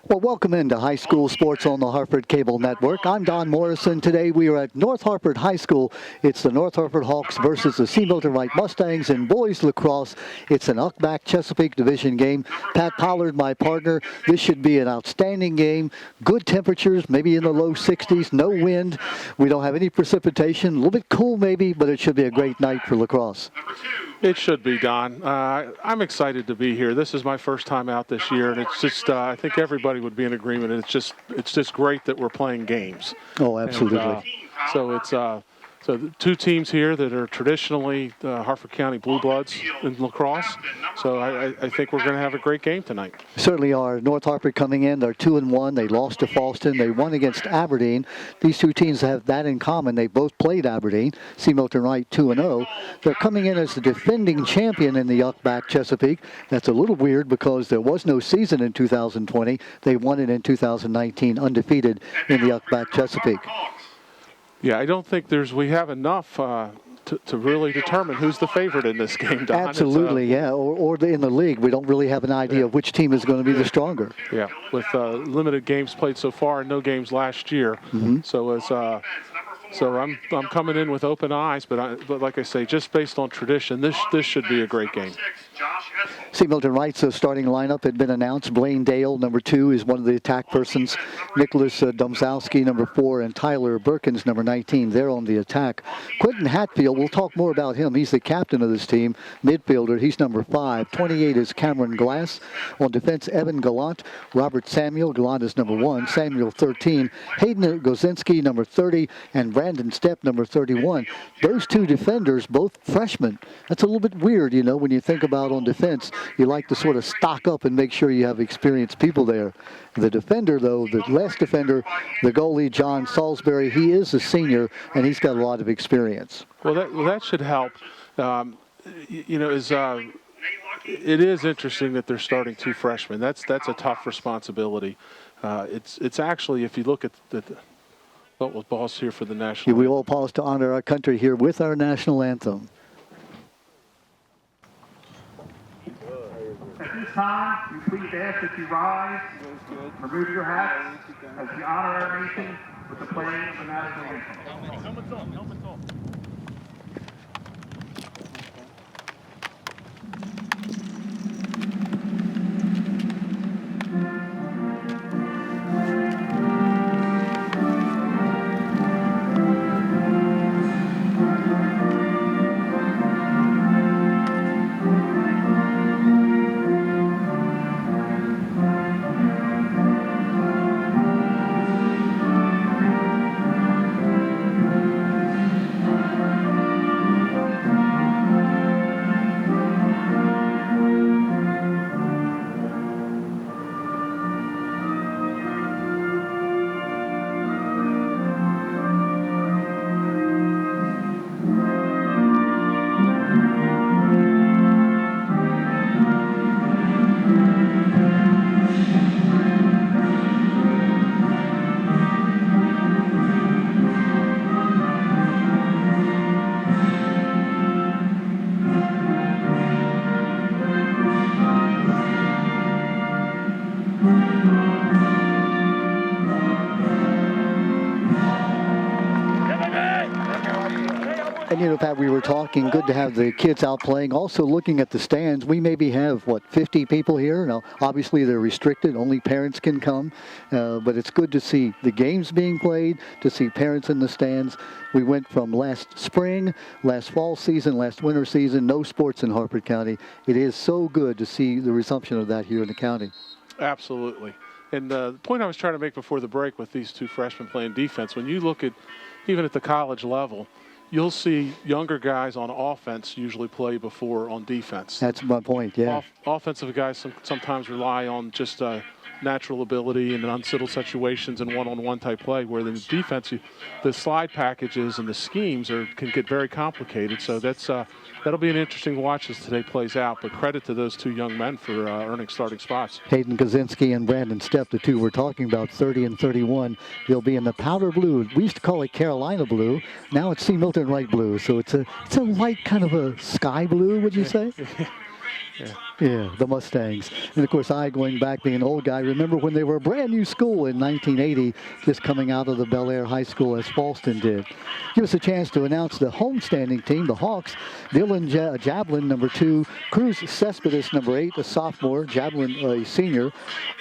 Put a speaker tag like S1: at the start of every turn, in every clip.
S1: Well, welcome into high school sports on the Harford Cable Network. I'm Don Morrison. Today we are at North Harford High School. It's the North Harford Hawks versus the C. Milton Wright Mustangs in boys lacrosse. It's an Uckback Chesapeake division game. Pat Pollard, my partner. This should be an outstanding game. Good temperatures, maybe in the low 60s, no wind. We don't have any precipitation. A little bit cool maybe, but it should be a great night for lacrosse.
S2: It should be, Don. I'm excited to be here. This is my first time out this year, and it's just I think everybody would be in agreement. And it's just great that we're playing games.
S1: Oh, absolutely.
S2: And, so it's the two teams here that are traditionally Harford County Blue Bloods in lacrosse. So I think we're going to have a great game tonight.
S1: Certainly are. North Harford coming in, they're 2-1. They lost to Falston. They won against Aberdeen. These two teams have that in common. They both played Aberdeen. C. Milton Wright 2-0. They're coming in as the defending champion in the Uckback Chesapeake. That's a little weird because there was no season in 2020. They won it in 2019, undefeated in the Uckback Chesapeake.
S2: Yeah, I don't think we have enough to really determine who's the favorite in this game, Don.
S1: Absolutely, yeah. Or in the league, we don't really have an idea of which team is going to be the stronger.
S2: Yeah, with limited games played so far and no games last year. Mm-hmm. So I'm coming in with open eyes, but like I say, just based on tradition, this should be a great game.
S1: C. Milton Wright's starting lineup had been announced. Blaine Dale, number 2, is one of the attack persons. Nicholas Domzowski, number 4, and Tyler Birkins, number 19. They're on the attack. Quentin Hatfield, we'll talk more about him. He's the captain of this team, midfielder. He's number 5. 28 is Cameron Glass. On defense, Evan Gallant. Robert Samuel. Gallant is number 1. Samuel, 13. Hayden Gozinski, number 30. And Brandon Stepp, number 31. Those two defenders, both freshmen. That's a little bit weird, you know, when you think about on defense. You like to sort of stock up and make sure you have experienced people there. The defender, though, the last defender, the goalie, John Salisbury, he is a senior, and he's got a lot of experience.
S2: Well, that should help. You know, it is interesting that they're starting 2 freshmen. That's a tough responsibility. It's actually, if you look at we'll pause here for the national.
S1: Yeah, we all pause to honor our country here with our national anthem.
S3: At this time, we please ask that you rise, remove your hats, as we honor our nation with the playing of the national anthem. Helmets on, helmets on.
S1: And, you know, Pat, we were talking, good to have the kids out playing. Also looking at the stands, we maybe have, 50 people here? Now, obviously they're restricted. Only parents can come. But it's good to see the games being played, to see parents in the stands. We went from last spring, last fall season, last winter season, no sports in Harford County. It is so good to see the resumption of that here in the county.
S2: Absolutely. And the point I was trying to make before the break with these 2 freshmen playing defense, when you look at, even at the college level, you'll see younger guys on offense usually play before on defense.
S1: That's my point, yeah.
S2: Offensive guys sometimes rely on just natural ability in unsettled situations and one-on-one type play, where the defense, the slide packages and the schemes can get very complicated. So that'll be an interesting watch as today plays out. But credit to those 2 young men for earning starting spots.
S1: Hayden Kaczynski and Brandon Stepp, the 2 we're talking about, 30 and 31. They'll be in the powder blue. We used to call it Carolina blue. Now it's C. Milton Wright blue. So it's a light kind of a sky blue, would you say?
S2: Yeah.
S1: Yeah, the Mustangs. And of course, I, going back being an old guy, remember when they were a brand new school in 1980, just coming out of the Bel Air High School as Falston did. Give us a chance to announce the homestanding team, the Hawks. Dylan Jablin, number 2. Cruz Cespedes, number 8, a sophomore. Jablin, a senior.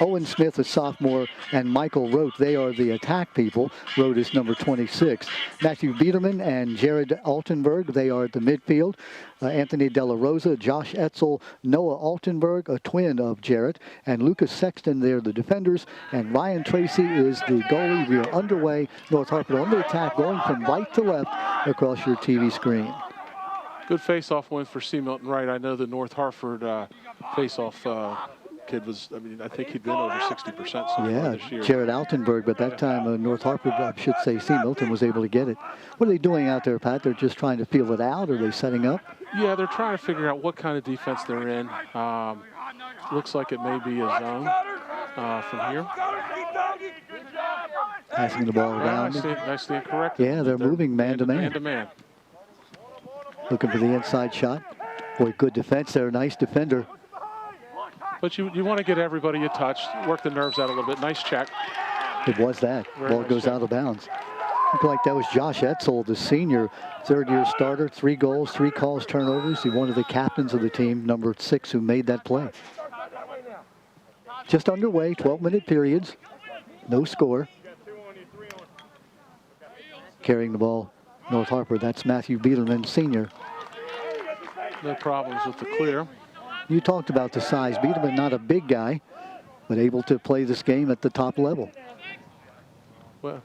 S1: Owen Smith, a sophomore. And Michael Rote, they are the attack people. Rote is number 26. Matthew Biederman and Jared Altenberg, they are at the midfield. Anthony De La Rosa, Josh Etzel, Noah Altenberg, a twin of Jarrett, and Lucas Sexton, they're the defenders, and Ryan Tracy is the goalie. We are underway. North Hartford on the attack, going from right to left across your TV screen.
S2: Good face-off win for C. Milton Wright. I know the North Hartford face-off kid was, I think he'd been over 60% so far this year.
S1: Jared Altenberg, but that time North Hartford, I should say, C. Milton was able to get it. What are they doing out there, Pat? They're just trying to feel it out, or are they setting up?
S2: Yeah, they're trying to figure out what kind of defense they're in. Looks like it may be a zone from here.
S1: Passing the ball around.
S2: Nicely corrected.
S1: Yeah, they're moving man-to-man.
S2: Man-to-man.
S1: Looking for the inside shot. Boy, good defense there. Nice defender.
S2: But you want to get everybody a touch, work the nerves out a little bit. Nice check.
S1: It was that.
S2: Very
S1: Ball
S2: nice
S1: goes
S2: check.
S1: out of bounds. Looked like that was Josh Etzel, the senior, third-year starter. 3 goals, 3 calls, turnovers. He's one of the captains of the team, number 6, who made that play. Just underway, 12-minute periods. No score. Carrying the ball, North Hartford. That's Matthew Biederman, senior.
S2: No problems with the clear.
S1: You talked about the size. Biederman, not a big guy, but able to play this game at the top level.
S2: Well,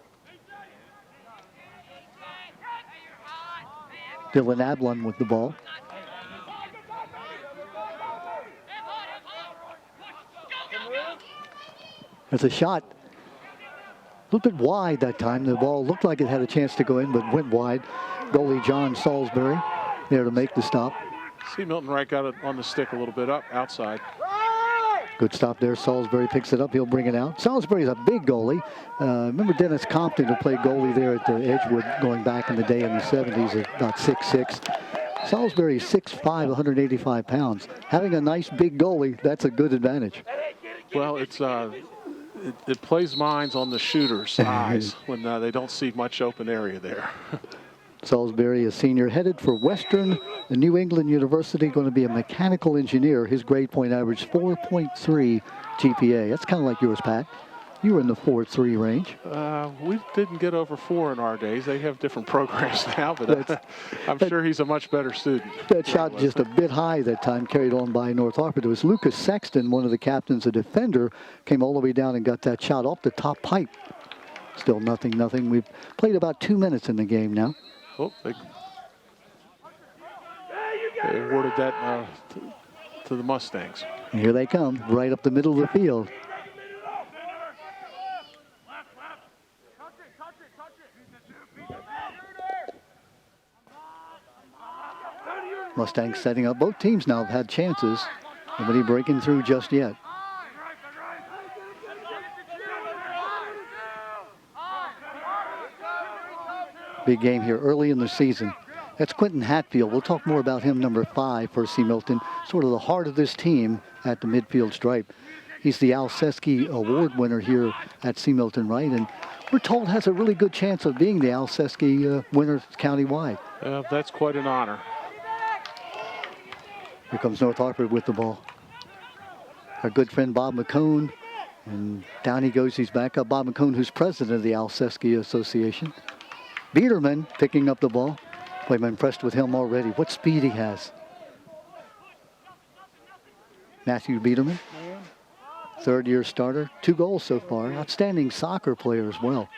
S1: Dylan Ablon with the ball. There's a shot. A little bit wide that time. The ball looked like it had a chance to go in, but went wide. Goalie John Salisbury there to make the stop.
S2: C. Milton Wright got it on the stick a little bit up outside.
S1: Good stop there. Salisbury picks it up. He'll bring it out. Salisbury's a big goalie. Remember Dennis Compton, who played goalie there at Edgewood going back in the day in the 70s, at about 6'6". Salisbury is 6'5", 185 pounds. Having a nice big goalie, that's a good advantage.
S2: Well, it plays minds on the shooter's eyes when they don't see much open area there.
S1: Salisbury, a senior, headed for Western New England University, going to be a mechanical engineer. His grade point average 4.3 GPA. That's kind of like yours, Pat. You were in the 4.3 range.
S2: We didn't get over 4 in our days. They have different programs now, but I'm sure he's a much better student.
S1: That shot just a bit high that time, carried on by North Hartford. It was Lucas Sexton, one of the captains, a defender, came all the way down and got that shot off the top pipe. Still nothing. We've played about 2 minutes in the game now.
S2: Oh, they awarded that to the Mustangs.
S1: And here they come, right up the middle of the field. Mustangs setting up. Both teams now have had chances. Nobody breaking through just yet. Big game here early in the season. That's Quentin Hatfield. We'll talk more about him, number 5 for C. Milton. Sort of the heart of this team at the midfield stripe. He's the Al Seski Award winner here at C. Milton Wright, and we're told has a really good chance of being the Al Seski winner countywide.
S2: That's quite an honor.
S1: Here comes North Hartford with the ball. Our good friend Bob McCone, and down he goes. He's back up. Bob McCone, who's president of the Al Seski Association. Biederman picking up the ball. Boy, I'm impressed with him already. What speed he has. Matthew Biederman, third-year starter. 2 goals so far. Outstanding soccer player as well.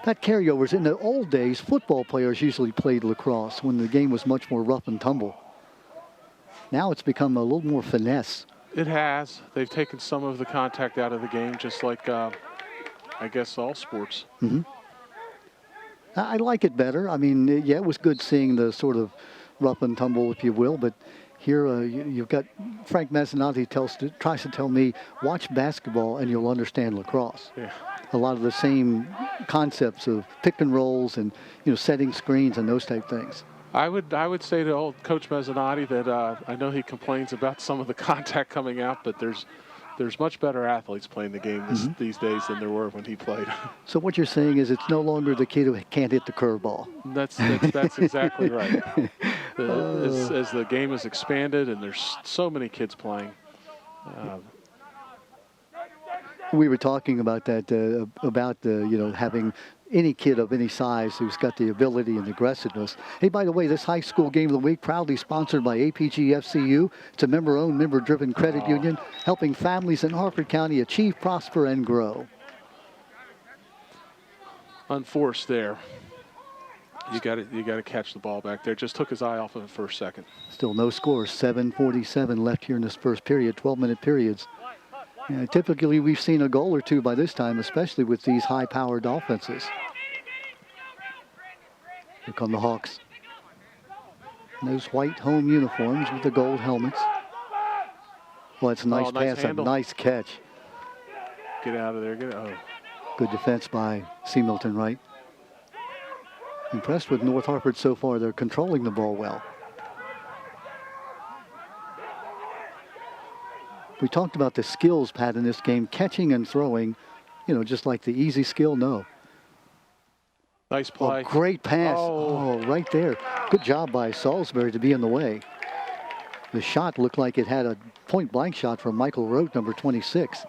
S1: That carryovers. In the old days, football players usually played lacrosse when the game was much more rough and tumble. Now it's become a little more finesse.
S2: It has. They've taken some of the contact out of the game, just like, I guess, all sports.
S1: Mm-hmm. I like it better. I mean, yeah, it was good seeing the sort of rough and tumble, if you will, but here you've got Frank Mazzanotti tries to tell me, watch basketball and you'll understand lacrosse.
S2: Yeah.
S1: A lot of the same concepts of pick and rolls and, setting screens and those type things.
S2: I would say to old Coach Mezzanotte that I know he complains about some of the contact coming out, but there's much better athletes playing the game these days than there were when he played.
S1: So what you're saying is it's no longer the kid who can't hit the curveball.
S2: That's exactly right. As the game has expanded and there's so many kids playing.
S1: We were talking about that, having any kid of any size who's got the ability and aggressiveness. Hey, by the way, this high school game of the week proudly sponsored by APG FCU. It's a member-owned, member-driven credit union helping families in Harford County achieve, prosper, and grow.
S2: Unforced there. You got to catch the ball back there. Just took his eye off of it for a second.
S1: Still no score. 7:47 left here in this first period. 12-minute periods. Yeah, typically, we've seen a goal or two by this time, especially with these high-powered offenses. Here come the Hawks. And those white home uniforms with the gold helmets. Well, it's a nice pass,
S2: handle.
S1: A nice catch.
S2: Get out of there.
S1: Good defense by C. Milton Wright. Impressed with North Hartford so far. They're controlling the ball well. We talked about the skills, Pat, in this game, catching and throwing, just like the easy skill, no.
S2: Nice play.
S1: Oh, great pass. Oh, right there. Good job by Salisbury to be in the way. The shot looked like it had a point-blank shot from Michael Rote, number 26.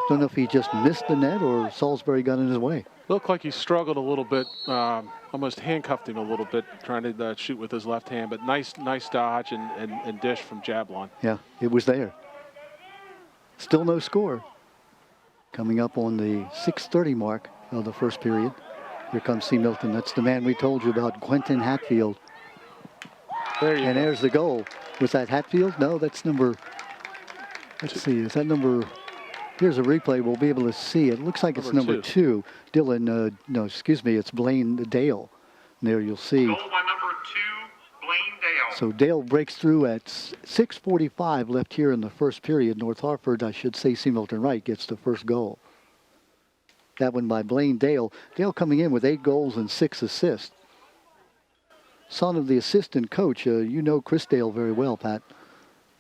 S1: Don't know if he just missed the net or Salisbury got in his way.
S2: Looked like he struggled a little bit, almost handcuffed him a little bit, trying to shoot with his left hand, but nice dodge and dish from Jablon.
S1: Yeah, it was there. Still no score. Coming up on the 6:30 mark of the first period. Here comes C. Milton. That's the man we told you about, Quentin Hatfield. And there's the goal. Was that Hatfield? No, that's number, let's see, is that number, here's a replay. We'll be able to see. It looks like it's number two. Dylan, it's Blaine Dale. And there you'll see.
S3: Goal by number 2, Blaine Dale.
S1: So Dale breaks through at 6:45 left here in the first period. North Hartford, I should say, C. Milton Wright gets the first goal. That one by Blaine Dale. Dale coming in with 8 goals and 6 assists. Son of the assistant coach. You know Chris Dale very well, Pat.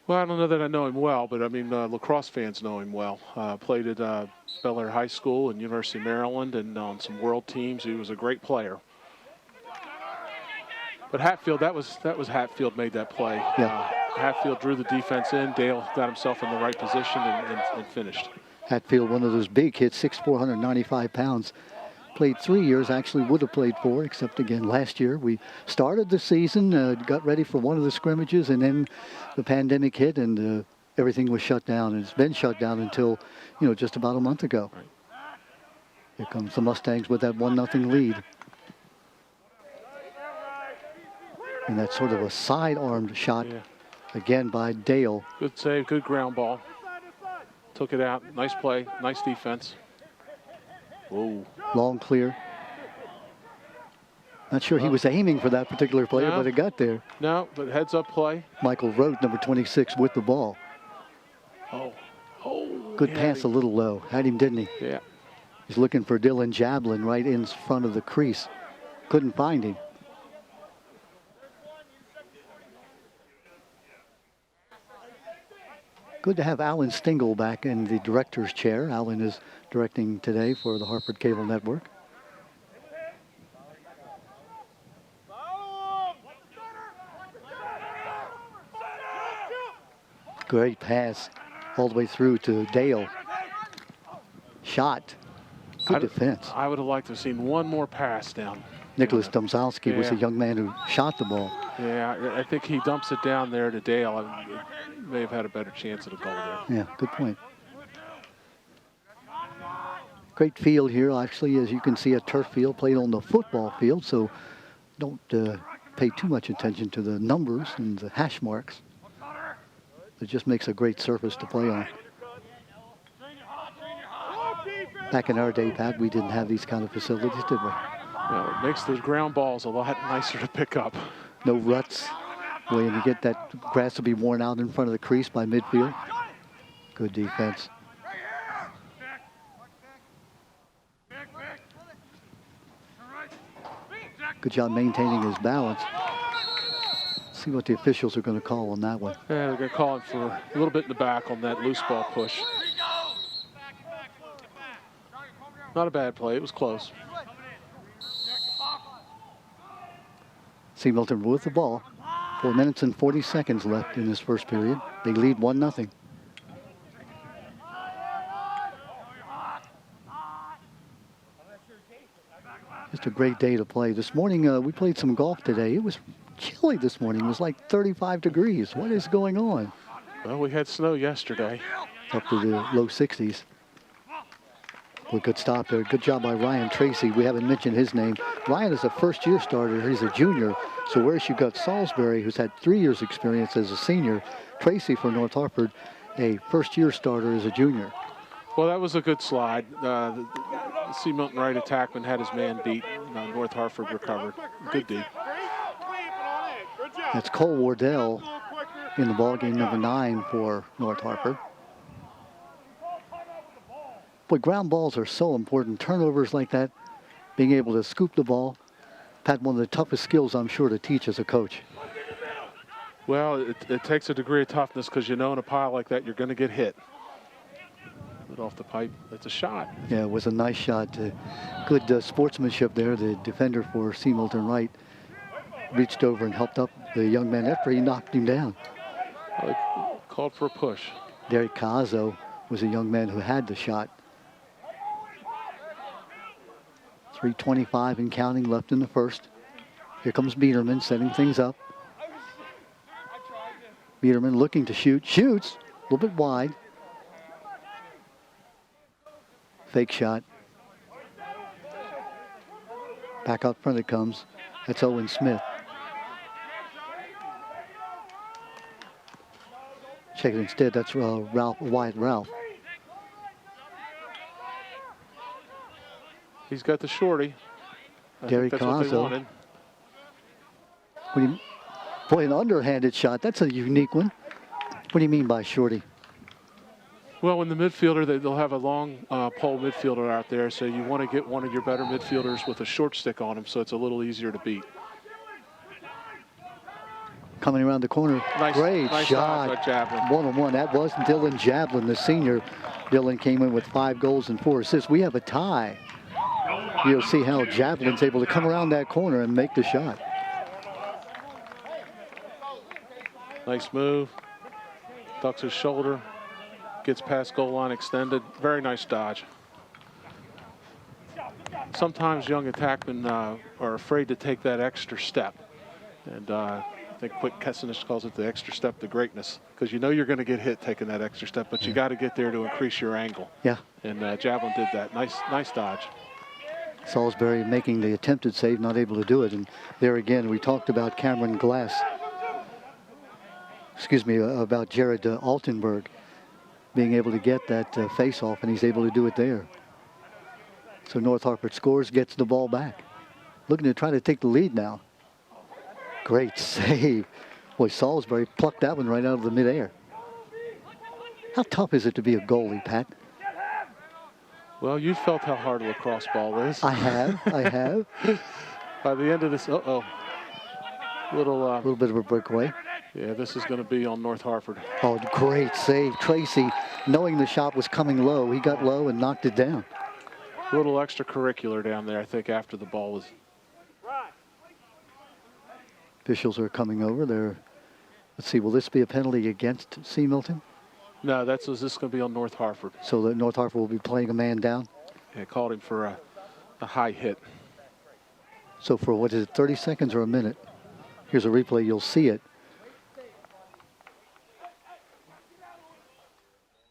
S2: Well, I don't know that I know him well, but I mean, lacrosse fans know him well. Played at Bel Air High School and University of Maryland and on some world teams. He was a great player. But Hatfield, that was Hatfield made that play.
S1: Yeah.
S2: Hatfield drew the defense in. Dale got himself in the right position and finished.
S1: Hatfield, one of those big hits, 6'4", 195 pounds. Played 3 years, actually would have played 4, except again last year. We started the season, got ready for one of the scrimmages, and then the pandemic hit and everything was shut down. And it's been shut down until, just about a month ago.
S2: Right.
S1: Here comes the Mustangs with that 1-0 lead. And that's sort of a side-armed shot, again by Dale.
S2: Good save, good ground ball. Took it out. Nice play, nice defense. Whoa.
S1: Long clear. Not sure he was aiming for that particular player, but it got there.
S2: No, but heads-up play.
S1: Michael Rote, number 26, with the ball.
S2: Oh.
S1: Good pass, a little low. Had him, didn't he?
S2: Yeah.
S1: He's looking for Dylan Jablin right in front of the crease. Couldn't find him. Good to have Alan Stingle back in the director's chair. Alan is directing today for the Hartford Cable Network. Great pass all the way through to Dale. Shot. Good defense.
S2: I would have liked to have seen one more pass down.
S1: Nicholas Domzowski was the young man who shot the ball.
S2: Yeah, I think he dumps it down there to Dale. May have had a better chance at a goal there.
S1: Yeah, good point. Great field here, actually, as you can see, a turf field played on the football field, so don't pay too much attention to the numbers and the hash marks. It just makes a great surface to play on. Back in our day, Pat, we didn't have these kind of facilities, did we?
S2: No, it makes those ground balls a lot nicer to pick up.
S1: No ruts. When you get that grass to be worn out in front of the crease by midfield. Good defense. Good job maintaining his balance. See what the officials are going to call on that one.
S2: Yeah, they're going to call him for a little bit in the back on that loose ball push. Not a bad play. It was close.
S1: See Milton with the ball. 4 minutes and 40 seconds left in this first period. They lead 1-0. Just a great day to play. This morning, we played some golf today. It was chilly this morning. It was like 35 degrees. What is going on?
S2: Well, we had snow yesterday.
S1: Up to the low 60s. Well, good stop there. Good job by Ryan Tracy. We haven't mentioned his name. Ryan is a first-year starter. He's a junior. So whereas you got Salisbury, who's had 3 years experience as a senior, Tracy for North Hartford, a first-year starter as a junior.
S2: Well, that was a good slide. C. Milton Wright attackman had his man beat. North Hartford recovered. Good D.
S1: That's Cole Wardell in the ballgame, number 9 for North Hartford. Boy, ground balls are so important. Turnovers like that, being able to scoop the ball. Pat, one of the toughest skills, I'm sure, to teach as a coach.
S2: Well, it takes a degree of toughness because you know in a pile like that you're going to get hit. Put off the pipe. That's a shot.
S1: Yeah, it was a nice shot. Good sportsmanship there. The defender for C. Milton Wright reached over and helped up the young man after he knocked him down.
S2: Well, called for a push.
S1: Derek Cazzo was a young man who had the shot. 3:25 and counting left in the first. Here comes Biederman setting things up. Biederman looking to shoot. Shoots. A little bit wide. Fake shot. Back out front it comes. That's Owen Smith. Check it instead. That's Wyatt Ralph.
S2: He's got the shorty.
S1: Gary
S2: That's what they
S1: Cazzo.
S2: wanted.
S1: Boy, an underhanded shot. That's a unique one. What do you mean by shorty?
S2: Well, in the midfielder, they'll have a long pole midfielder out there, so you want to get one of your better midfielders with a short stick on him, so it's a little easier to beat.
S1: Coming around the corner. Great
S2: nice
S1: shot.
S2: by Jablin.
S1: 1-on-1. That was Dylan Jablin, the senior. Dylan came in with 5 goals and 4 assists. We have a tie. You'll see how Jablin's able to come around that corner and make the shot.
S2: Nice move. Ducks his shoulder. Gets past goal line extended. Very nice dodge. Sometimes young attackmen are afraid to take that extra step. And I think Quick Kessenich calls it the extra step to greatness. Because you know you're going to get hit taking that extra step, but you got to get there to increase your angle.
S1: Yeah.
S2: And Jablin did that. Nice dodge.
S1: Salisbury making the attempted save, not able to do it. And there again, we talked about Cameron Glass. Excuse me, about Jared Altenberg being able to get that face-off, and he's able to do it there. So North Hartford scores, gets the ball back. Looking to try to take the lead now. Great save. Boy, Salisbury plucked that one right out of the midair. How tough is it to be a goalie, Pat?
S2: Well, you felt how hard a lacrosse ball is.
S1: I have.
S2: By the end of this, little
S1: bit of a breakaway.
S2: Yeah, this is going to be on North Hartford.
S1: Oh, great save. Tracy, knowing the shot was coming low, he got low and knocked it down.
S2: A little extracurricular down there, I think, after the ball was.
S1: Officials are coming over there. Let's see, will this be a penalty against C. Milton?
S2: No, this is going to be on North Hartford.
S1: So the North Hartford will be playing a man down?
S2: Yeah, called him for a high hit.
S1: So for, what is it, 30 seconds or a minute? Here's a replay, you'll see it.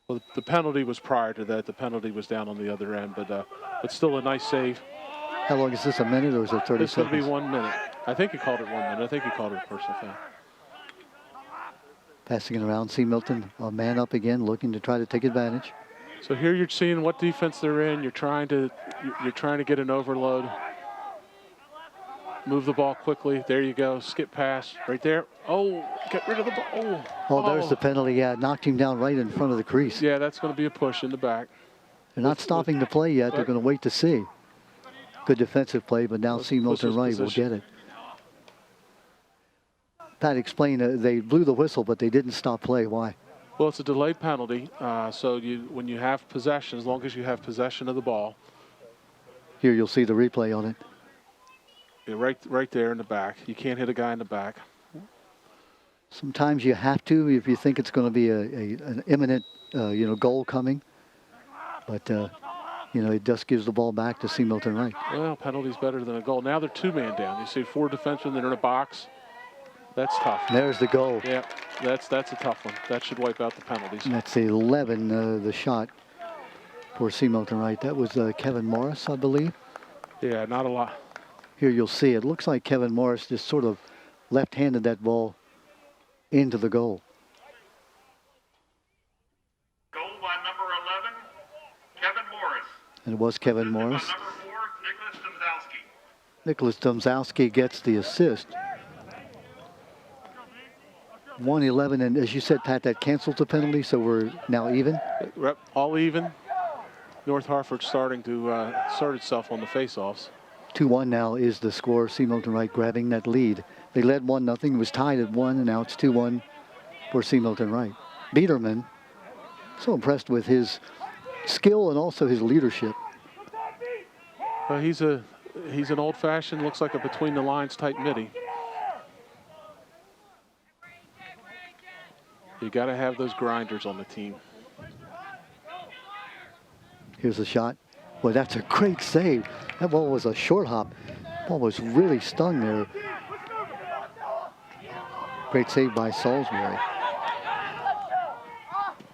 S2: Well, the penalty was prior to that. The penalty was down on the other end, but still a nice save.
S1: How long is this, a minute, or is it 30
S2: It's
S1: seconds?
S2: going to be 1 minute. I think he called it 1 minute. I think he called it a personal foul.
S1: Passing it around, C. Milton, a man up again, looking to try to take advantage.
S2: So here you're seeing what defense they're in. You're trying to get an overload. Move the ball quickly. There you go. Skip pass right there. Oh, get rid of the ball.
S1: Oh, there's the penalty. Yeah, knocked him down right in front of the crease.
S2: Yeah, that's going to be a push in the back.
S1: They're not stopping the play yet. They're going to wait to see. Good defensive play, but now C. Milton Wright will get it. Pat, explain, they blew the whistle, but they didn't stop play. Why?
S2: Well, it's a delayed penalty. So when you have possession, as long as you have possession of the ball.
S1: Here you'll see the replay on it.
S2: Yeah, right there in the back. You can't hit a guy in the back.
S1: Sometimes you have to if you think it's going to be an imminent, goal coming. But, it just gives the ball back to C. Milton Wright.
S2: Well, penalty's better than a goal. Now they're 2-man down. You see 4 defensemen, they're in a box. That's tough.
S1: There's the goal.
S2: Yeah, that's a tough one. That should wipe out the penalties.
S1: And that's 11, the shot for C. Milton Wright. That was Kevin Morris, I believe.
S2: Yeah, not a lot.
S1: Here you'll see it looks like Kevin Morris just sort of left-handed that ball into the goal.
S3: Goal by number 11, Kevin Morris.
S1: And it was Kevin Morris.
S3: By number 4, Nicholas Domzowski.
S1: Nicholas Domzowski gets the assist. 1-11, and as you said, Pat, that cancels the penalty, so we're now even.
S2: All even. North Hartford starting to assert itself on the face-offs.
S1: 2-1 now is the score. C. Milton Wright grabbing that lead. They led 1-0. It was tied at 1, and now it's 2-1 for C. Milton Wright. Biederman, so impressed with his skill and also his leadership.
S2: He's an old-fashioned, looks like a between-the-lines type midi. You got to have those grinders on the team.
S1: Here's a shot. Boy, that's a great save. That ball was a short hop. Ball was really stung there. Great save by Salisbury.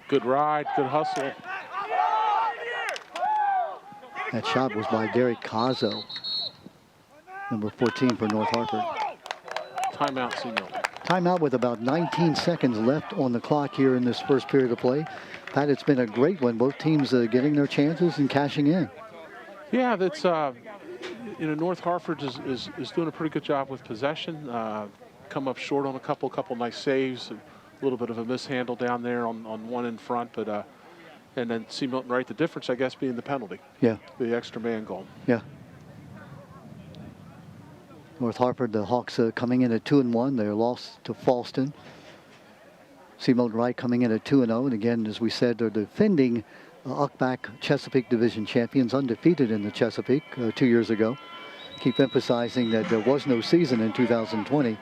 S2: Good ride, good hustle.
S1: That shot was by Derek Cazzo, number 14 for North Hartford.
S2: Timeout, C. Milton.
S1: Timeout with about 19 seconds left on the clock here in this first period of play. Pat, it's been a great one. Both teams getting their chances and cashing in.
S2: Yeah, that's North Hartford is doing a pretty good job with possession. Come up short on a couple nice saves. A little bit of a mishandle down there on one in front, but and then C. Milton Wright. The difference, I guess, being the penalty.
S1: Yeah.
S2: The extra man goal.
S1: Yeah. North Hartford, the Hawks coming in at 2-1. They're lost to Falston. C. Milton Wright coming in at 2-0. And again, as we said, they're defending Uckback Chesapeake Division champions, undefeated in the Chesapeake 2 years ago. Keep emphasizing that there was no season in 2020.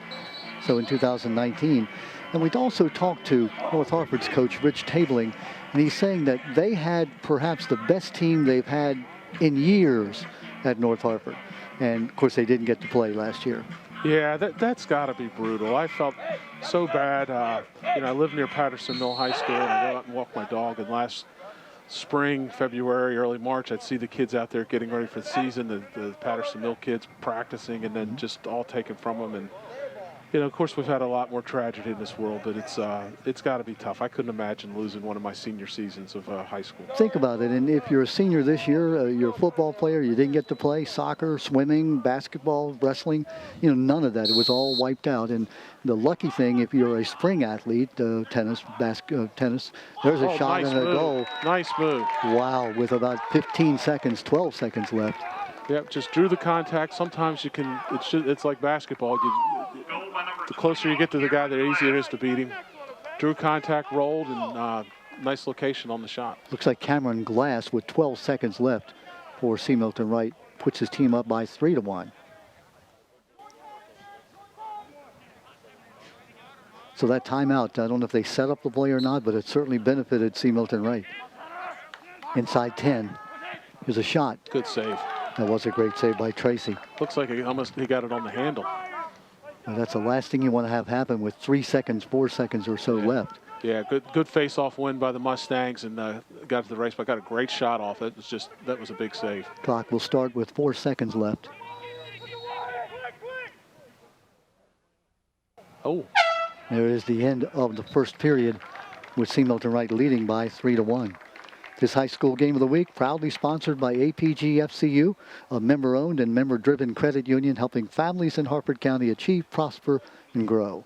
S1: So in 2019. And we'd also talked to North Hartford's coach, Rich Tabling, and he's saying that they had perhaps the best team they've had in years at North Hartford. And, of course, they didn't get to play last year.
S2: Yeah, that's got to be brutal. I felt so bad. I live near Patterson Mill High School, and I go out and walk my dog. And last spring, February, early March, I'd see the kids out there getting ready for the season, the Patterson Mill kids practicing, and then just all taken from them. And of course, we've had a lot more tragedy in this world, but it's got to be tough. I couldn't imagine losing one of my senior seasons of high school.
S1: Think about it, and if you're a senior this year, you're a football player, you didn't get to play soccer, swimming, basketball, wrestling, none of that. It was all wiped out. And the lucky thing, if you're a spring athlete, tennis, there's a shot
S2: nice
S1: and a
S2: move.
S1: goal.
S2: Nice move.
S1: Wow, with about 15 seconds, 12 seconds left.
S2: Yep, just drew the contact. Sometimes you can, it's like basketball. The closer you get to the guy, the easier it is to beat him. Drew contact, rolled, and nice location on the shot.
S1: Looks like Cameron Glass with 12 seconds left for C. Milton Wright puts his team up by 3-1. So that timeout, I don't know if they set up the play or not, but it certainly benefited C. Milton Wright. Inside 10. Here's a shot.
S2: Good save.
S1: That was a great save by Tracy.
S2: Looks like he got it on the handle.
S1: Well, that's the last thing you want to have happen with 3 seconds, 4 seconds or so left.
S2: Yeah, good face-off win by the Mustangs, and got to the race, but got a great shot off it. That was a big save.
S1: Clock will start with 4 seconds left.
S2: Oh.
S1: There is the end of the first period with C. Milton Wright leading by 3-1. This high school game of the week proudly sponsored by APG FCU, a member-owned and member-driven credit union helping families in Harford County achieve, prosper, and grow.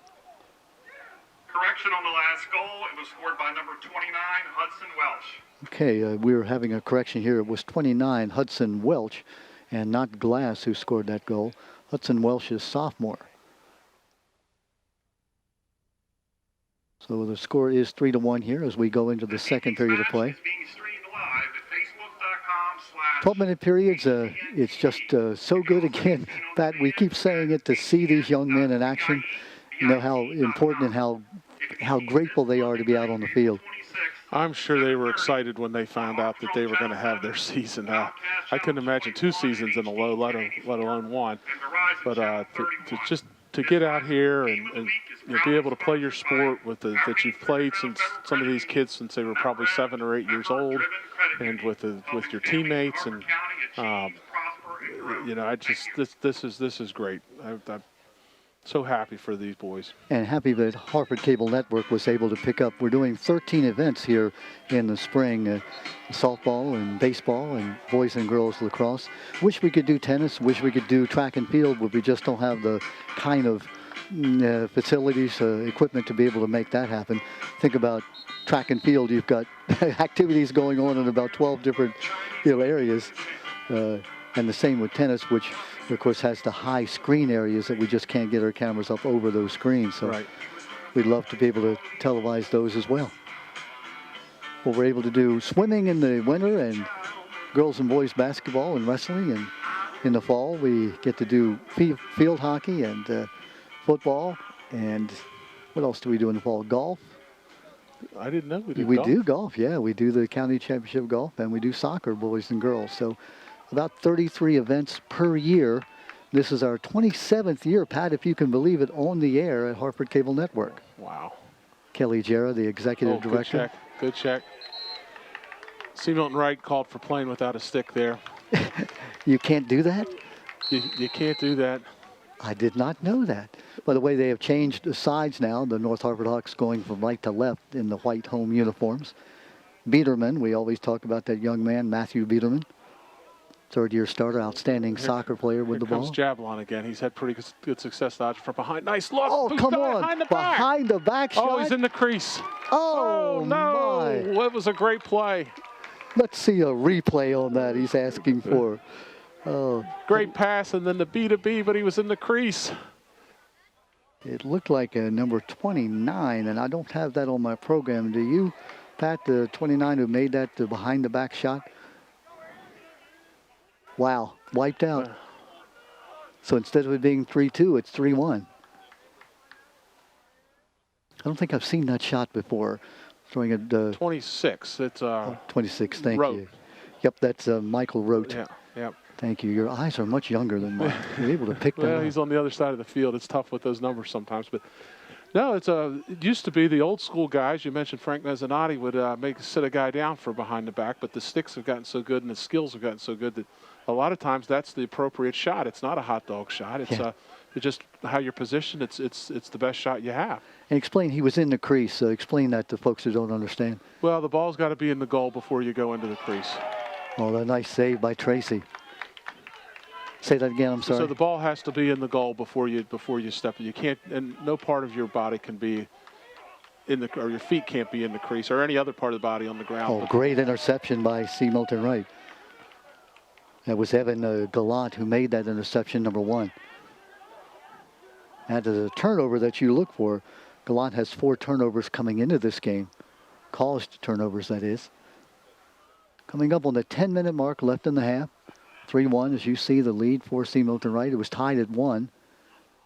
S3: Correction on the last goal. It was scored by number 29, Hudson Welch.
S1: Okay, we're having a correction here. It was 29, Hudson Welch, and not Glass who scored that goal. Hudson Welch is sophomore. So the score is 3-1 here as we go into the second period of play. 12-minute periods, it's just so good again. Pat, we keep saying it, to see these young men in action. You know how important and how grateful they are to be out on the field.
S2: I'm sure they were excited when they found out that they were going to have their season. I couldn't imagine 2 seasons in a low, let alone 1. But to get out here and you know, be able to play your sport with that you've played since some of these kids since they were probably 7 or 8 years old, and with your teammates, and you know, this is great. I'm so happy for these boys.
S1: And happy that Harford Cable Network was able to pick up. We're doing 13 events here in the spring, softball and baseball and boys and girls lacrosse. Wish we could do tennis, wish we could do track and field, but we just don't have the kind of facilities, equipment to be able to make that happen. Think about track and field. You've got activities going on in about 12 different areas. And the same with tennis, which of course has the high screen areas that we just can't get our cameras up over those screens. So
S2: right.
S1: We'd love to be able to televise those as well. Well, we're able to do swimming in the winter and girls and boys basketball and wrestling. And in the fall, we get to do field hockey and football. And what else do we do in the fall? Golf.
S2: I didn't know we did
S1: golf.
S2: We
S1: do golf, yeah. We do the county championship golf, and we do soccer, boys and girls. So about 33 events per year. This is our 27th year, Pat, if you can believe it, on the air at Harford Cable Network.
S2: Wow.
S1: Kelly Jarrah, the executive director.
S2: Good check. C. Milton Wright called for playing without a stick there.
S1: You can't do that?
S2: You can't do that.
S1: I did not know that. By the way, they have changed the sides now. The North Harford Hawks going from right to left in the white home uniforms. Biederman, we always talk about that young man, Matthew Biederman. Third-year starter, outstanding soccer player with the ball.
S2: Here comes Jablon again. He's had pretty good success dodging from behind. Nice look.
S1: Oh, come on. Behind the back shot.
S2: Oh, he's in the crease.
S1: Oh,
S2: no.
S1: My.
S2: That was a great play.
S1: Let's see a replay on that he's asking for. Oh.
S2: Great pass, and then the B2B, but he was in the crease.
S1: It looked like a number 29, and I don't have that on my program. Do you, Pat, the 29 who made that behind the back shot? Wow, wiped out. So instead of it being 3-2, it's 3-1. I don't think I've seen that shot before. Throwing it
S2: 26. It's
S1: 26. Thank
S2: Wrote.
S1: you. Yep, that's Michael Wrote.
S2: Yeah.
S1: Thank you. Your eyes are much younger than mine. You're able to pick that
S2: well,
S1: up.
S2: he's on the other side of the field. It's tough with those numbers sometimes, but no, it used to be the old school guys. You mentioned Frank Mezzanotte would sit a guy down for behind the back, but the sticks have gotten so good and the skills have gotten so good that a lot of times that's the appropriate shot. It's not a hot dog shot. It's it's just how you're positioned. It's the best shot you have.
S1: And explain, he was in the crease. So explain that to folks who don't understand.
S2: Well, the ball's got to be in the goal before you go into the crease.
S1: Oh, a nice save by Tracy. Say that again. I'm sorry.
S2: So the ball has to be in the goal before you step. You can't, and no part of your body can be in the, or your feet can't be in the crease, or any other part of the body on the ground.
S1: Oh, great interception by C. Milton Wright. That was Evan Gallant who made that interception, number 1. And the turnover that you look for, Gallant has 4 turnovers coming into this game. Caused turnovers, that is. Coming up on the 10-minute mark left in the half. 3-1, as you see the lead for C. Milton Wright. It was tied at 1.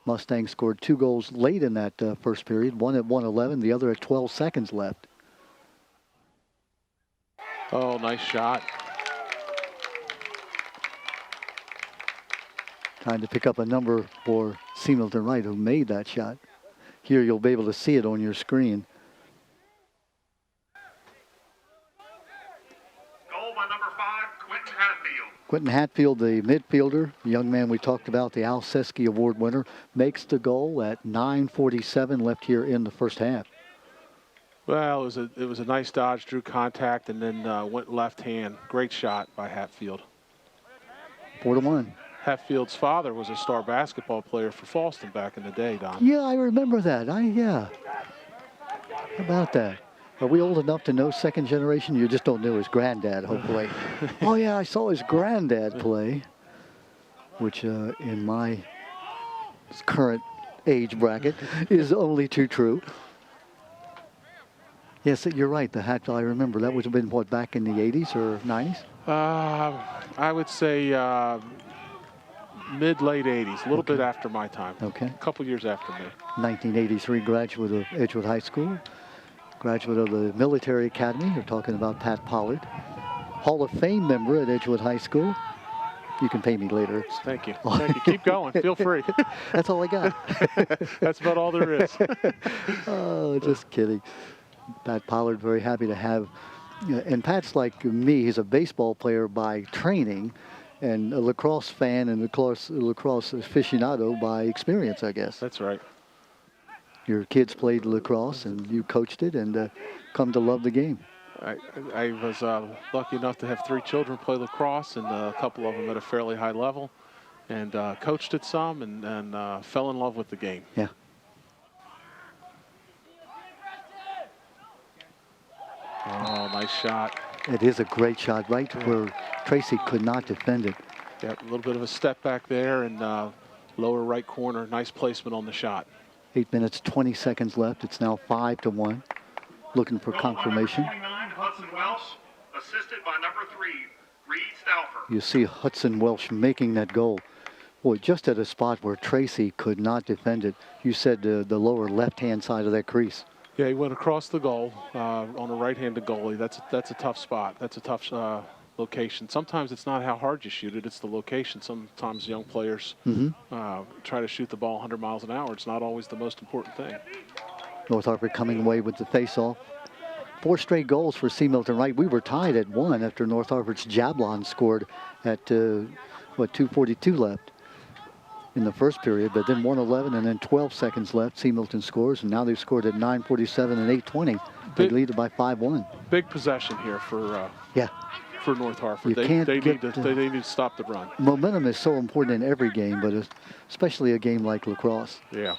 S1: Mustangs scored 2 goals late in that first period, one at 1:11, the other at 12 seconds left.
S2: Oh, nice shot.
S1: Trying to pick up a number for C. Milton Wright, who made that shot. Here you'll be able to see it on your screen.
S3: Goal by number 5, Quentin Hatfield.
S1: Quentin Hatfield, the midfielder, the young man we talked about, the Al Seski Award winner, makes the goal at 9:47 left here in the first half.
S2: Well, it was a nice dodge, drew contact, and then went left hand. Great shot by Hatfield.
S1: 4-1.
S2: Hatfield's father was a star basketball player for Falston back in the day, Don.
S1: Yeah, I remember that. Yeah. How about that? Are we old enough to know second generation? You just don't know his granddad, hopefully. Oh, yeah, I saw his granddad play, which in my current age bracket is only too true. Yes, you're right. The hat, I remember. That would have been, what, back in the 80s or 90s?
S2: I would say mid-late 80s, a little bit after my time.
S1: Okay.
S2: A couple years after me.
S1: 1983 graduate of Edgewood High School, graduate of the Military Academy. We're talking about Pat Pollard. Hall of Fame member at Edgewood High School. You can pay me later.
S2: Thank you. Thank you. Keep going. Feel free.
S1: That's all I got.
S2: That's about all there is.
S1: Oh, just kidding. Pat Pollard, very happy to have. And Pat's like me. He's a baseball player by training and a lacrosse fan and lacrosse aficionado by experience, I guess.
S2: That's right.
S1: Your kids played lacrosse and you coached it and come to love the game.
S2: I was lucky enough to have 3 children play lacrosse, and a couple of them at a fairly high level, and coached it some and fell in love with the game.
S1: Yeah.
S2: Oh, nice shot.
S1: It is a great shot, right where Tracy could not defend it.
S2: Yeah, a little bit of a step back there and lower right corner. Nice placement on the shot.
S1: 8 minutes, 20 seconds left. It's now 5-1. Looking for confirmation.
S3: Hudson Welsh, assisted by number 3, Reed Stauffer.
S1: You see Hudson Welsh making that goal. Boy, just at a spot where Tracy could not defend it. You said the lower left-hand side of that crease.
S2: Yeah, he went across the goal on a right-handed goalie. That's a tough spot. That's a tough location. Sometimes it's not how hard you shoot it, it's the location. Sometimes young players try to shoot the ball 100 miles an hour. It's not always the most important thing.
S1: North Harford coming away with the face-off. 4 straight goals for C. Milton Wright. We were tied at 1 after North Harford's Jablon scored at, 2:42 left in the first period, but then 1:11 and then 12 seconds left. C. Milton scores, and now they've scored at 9:47 and 8:20. They lead it by 5-1.
S2: Big possession here for North Harford. They need to stop the run.
S1: Momentum is so important in every game, but especially a game like lacrosse.
S2: Yeah.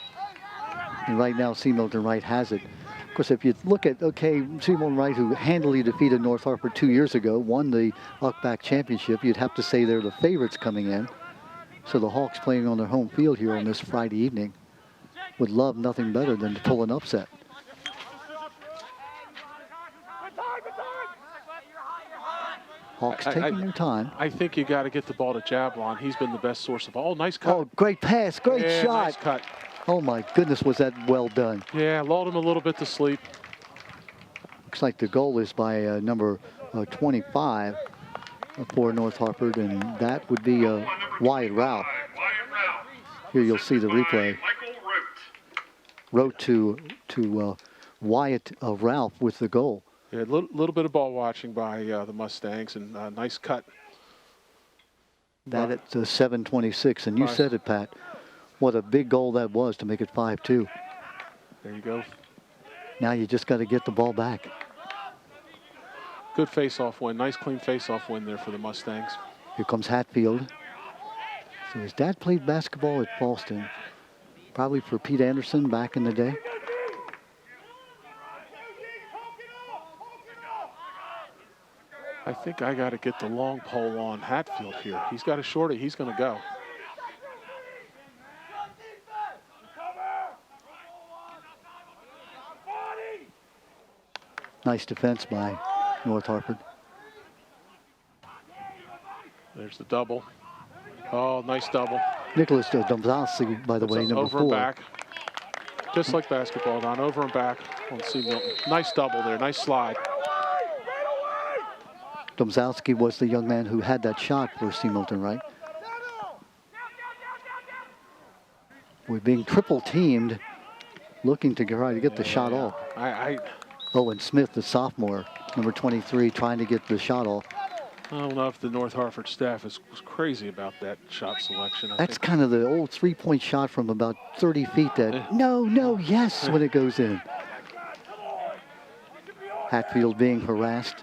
S1: And right now, C. Milton Wright has it. Of course, if you look at, C. Milton Wright, who handily defeated North Harford 2 years ago, won the Huckback Championship, you'd have to say they're the favorites coming in. So the Hawks playing on their home field here on this Friday evening would love nothing better than to pull an upset. Hawks taking their time.
S2: I think you got to get the ball to Jablon. He's been the best source of all. Nice cut.
S1: Oh, great pass, great shot.
S2: Nice cut.
S1: Oh my goodness, was that well done.
S2: Yeah, lulled him a little bit to sleep.
S1: Looks like the goal is by number 25 for North Harford, and that would be Wyatt Ralph. Here you'll see the replay. Wrote to Wyatt Ralph with the goal.
S2: Yeah, a little bit of ball watching by the Mustangs, and nice cut.
S1: That at 7:26, and you said it, Pat. What a big goal that was to make it 5-2.
S2: There you go.
S1: Now you just got to get the ball back.
S2: Good face-off win. Nice clean face-off win there for the Mustangs.
S1: Here comes Hatfield. So his dad played basketball at Boston, probably for Pete Anderson back in the day.
S2: I think I got to get the long pole on Hatfield here. He's got a shorty. He's going to go.
S1: Nice defense by North Harford.
S2: There's the double. Oh, nice double.
S1: Nicholas Domzowski, by the way, number
S2: over
S1: 4.
S2: And back. Just like basketball, Don. Over and back on C. Milton. Nice double there. Nice slide.
S1: Domzowski was the young man who had that shot for C. Milton, right? We're being triple teamed, looking to try to get the shot off. Owen Smith, the sophomore, number 23, trying to get the shot off.
S2: I don't know if the North Harford staff was crazy about that shot selection.
S1: That's kind of the old three-point shot from about 30 feet that, yes, when it goes in. Hatfield being harassed.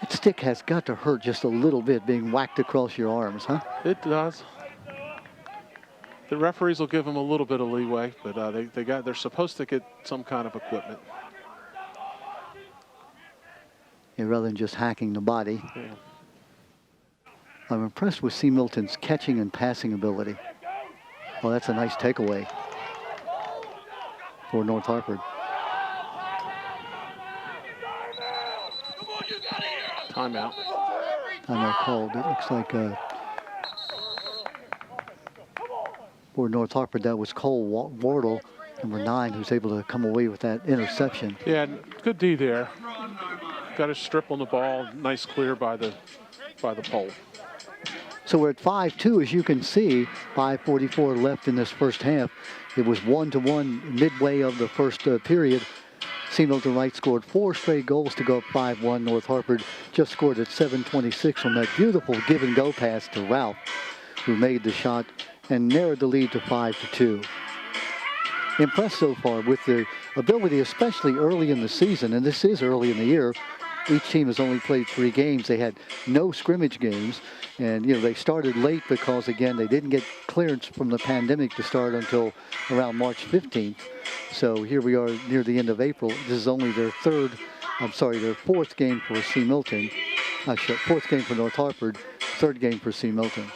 S1: That stick has got to hurt just a little bit being whacked across your arms, huh?
S2: It does. The referees will give them a little bit of leeway, but they're supposed to get some kind of equipment.
S1: Yeah, rather than just hacking the body.
S2: Yeah.
S1: I'm impressed with C. Milton's catching and passing ability. Well, that's a nice takeaway for North Harford.
S2: Timeout.
S1: Timeout called. It looks like for North Hartford, that was Cole Wardle, number 9, who's able to come away with that interception.
S2: Yeah, good D there. Got a strip on the ball. Nice clear by the pole.
S1: So we're at 5-2, as you can see. 5:44 left in this first half. It was 1-1 midway of the first period. C. Milton Wright scored 4 straight goals to go up 5-1. North Hartford just scored at 7:26 on that beautiful give-and-go pass to Ralph, who made the shot and narrowed the lead to 5-2. Impressed so far with the ability, especially early in the season, and this is early in the year. Each team has only played 3 games. They had no scrimmage games, and they started late because, again, they didn't get clearance from the pandemic to start until around March 15th. So here we are near the end of April. This is only their 4th game for C. Milton. 4th game for North Hartford, 3rd game for C. Milton.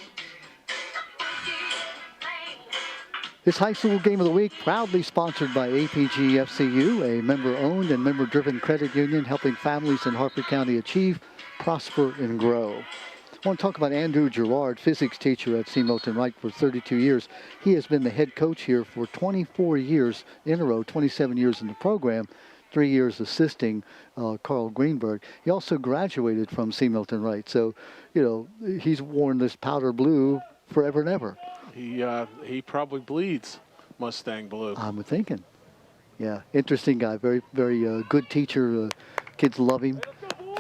S1: This high school game of the week proudly sponsored by APG FCU, a member-owned and member-driven credit union helping families in Harford County achieve, prosper, and grow. I want to talk about Andrew Gerard, physics teacher at C. Milton Wright for 32 years. He has been the head coach here for 24 years in a row, 27 years in the program, 3 years assisting Carl Greenberg. He also graduated from C. Milton Wright, so, he's worn this powder blue forever and ever.
S2: He probably bleeds Mustang blue.
S1: I'm thinking. Yeah, interesting guy. Very, very good teacher. Kids love him.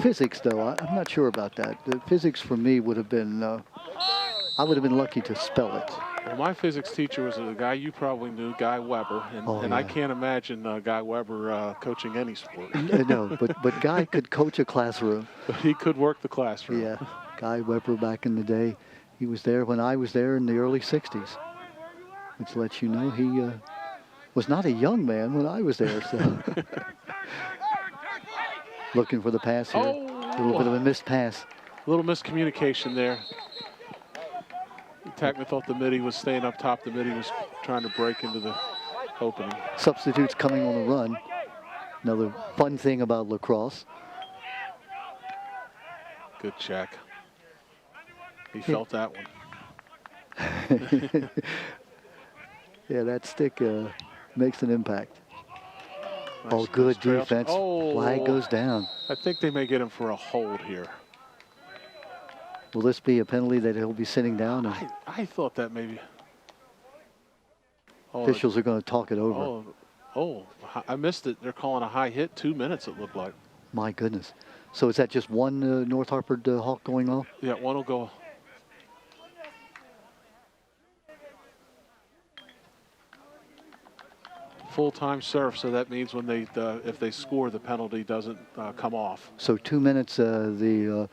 S1: Physics, though, I'm not sure about that. The physics for me would have been, I would have been lucky to spell it.
S2: Well, my physics teacher was a guy you probably knew, Guy Weber, and I can't imagine Guy Weber coaching any sport.
S1: No, but Guy could coach a classroom.
S2: But he could work the classroom.
S1: Yeah, Guy Weber back in the day. He was there when I was there in the early 60s, which lets you know he was not a young man when I was there. So, looking for the pass here. A little bit of a missed pass.
S2: A little miscommunication there. Tackman thought the midi was staying up top. The midi was trying to break into the opening.
S1: Substitutes coming on the run. Another fun thing about lacrosse.
S2: Good check. He felt that one.
S1: Yeah, that stick makes an impact.
S2: Nice,
S1: Good
S2: nice
S1: defense. Flag goes down.
S2: I think they may get him for a hold here.
S1: Will this be a penalty that he'll be sitting down?
S2: I thought that maybe.
S1: Officials are going to talk it over.
S2: I missed it. They're calling a high hit. 2 minutes, it looked like.
S1: My goodness. So is that just one North Hartford Hawk going off?
S2: Yeah, one will go. Full-time serve, so that means when they if they score, the penalty doesn't come off.
S1: So 2 minutes, the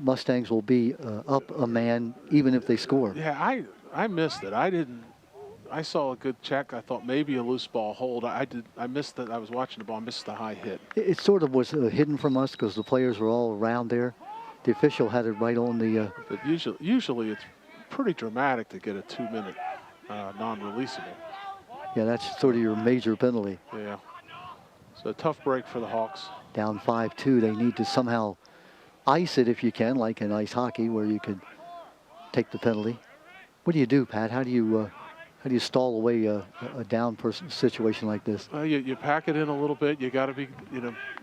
S1: Mustangs will be up a man even if they score.
S2: Yeah, I missed it. I saw a good check. I thought maybe a loose ball hold. I missed that. I was watching the ball. I missed the high hit.
S1: It sort of was hidden from us because the players were all around there. The official had it right on the.
S2: But usually it's pretty dramatic to get a 2 minute non-releasable.
S1: Yeah, that's sort of your major penalty.
S2: Yeah. So a tough break for the Hawks.
S1: Down 5-2. They need to somehow ice it if you can, like in ice hockey, where you could take the penalty. What do you do, Pat? How do you stall away a down person situation like this?
S2: You pack it in a little bit. You got to be,